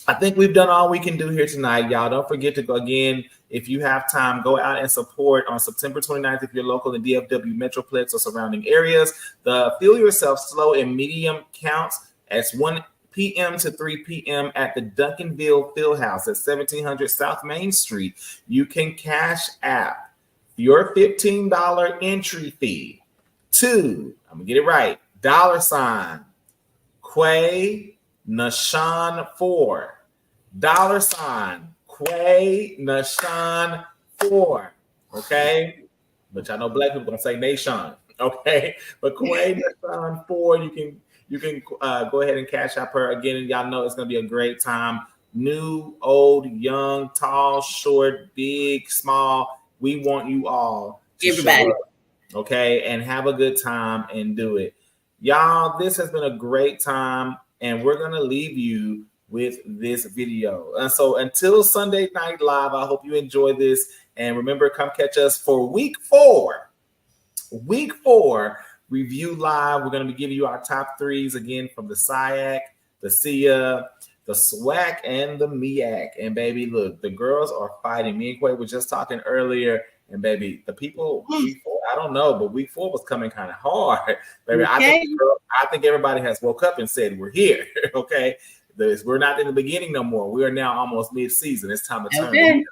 I think we've done all we can do here tonight, y'all. Don't forget to go again. If you have time, go out and support on September 29th if you're local in DFW Metroplex or surrounding areas. The Feel Yourself Slow and Medium counts as 1 p.m. to 3 p.m. at the Duncanville Fieldhouse at 1700 South Main Street. You can cash app your $15 entry fee to, I'm going to get it right, $ Quay Nashawn 4. $ Quay Nashawn 4. Okay, but I know black people gonna say Nation. Okay, but Quay Nashawn 4. You can go ahead and cash out her again, and y'all know it's gonna be a great time. New, old, young, tall, short, big, small. We want you all to everybody show up, okay, and have a good time and do it, y'all. This has been a great time, and we're gonna leave you with this video. And so until Sunday Night Live, I hope you enjoy this. And remember, come catch us for week 4 review live. We're going to be giving you our top 3s again from the SIAC, the SIA, the SWAC, and the MEAC. And baby, look, the girls are fighting. Me and Quay were just talking earlier. And baby, the people before, don't know, but week 4 was coming kind of hard. Baby, Okay. I think everybody has woke up and said, we're here. Okay. We're not in the beginning no more. We are now almost mid-season. It's time to turn it.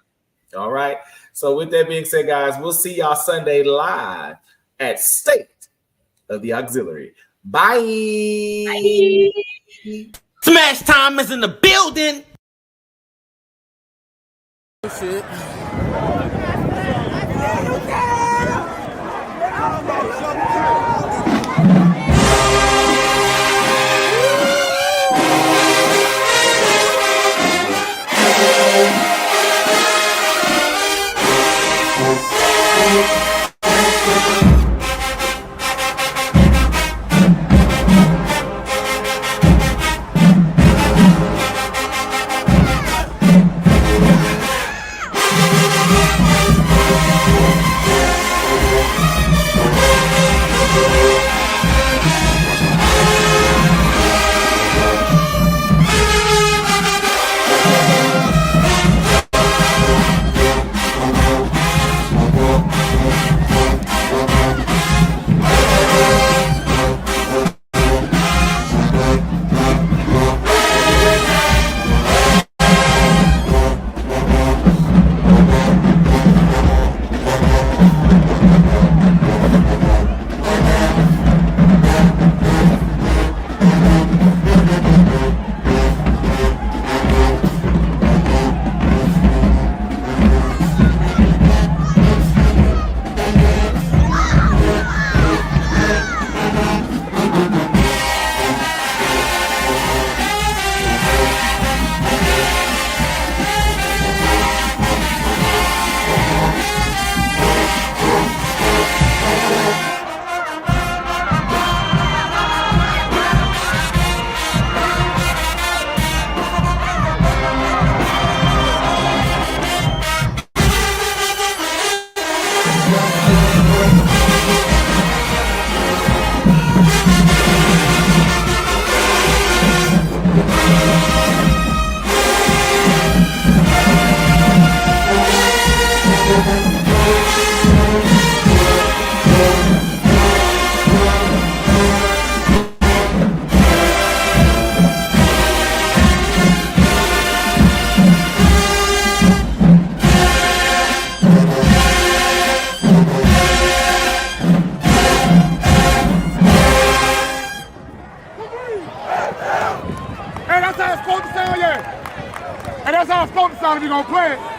All right. So with that being said, guys, we'll see y'all Sunday live at State of the Auxiliary. Bye. Bye. Smash Time is in the building. Shit. Hey, that's how it's supposed to sound, yeah. And that's how it's supposed to sound if you're gonna play it.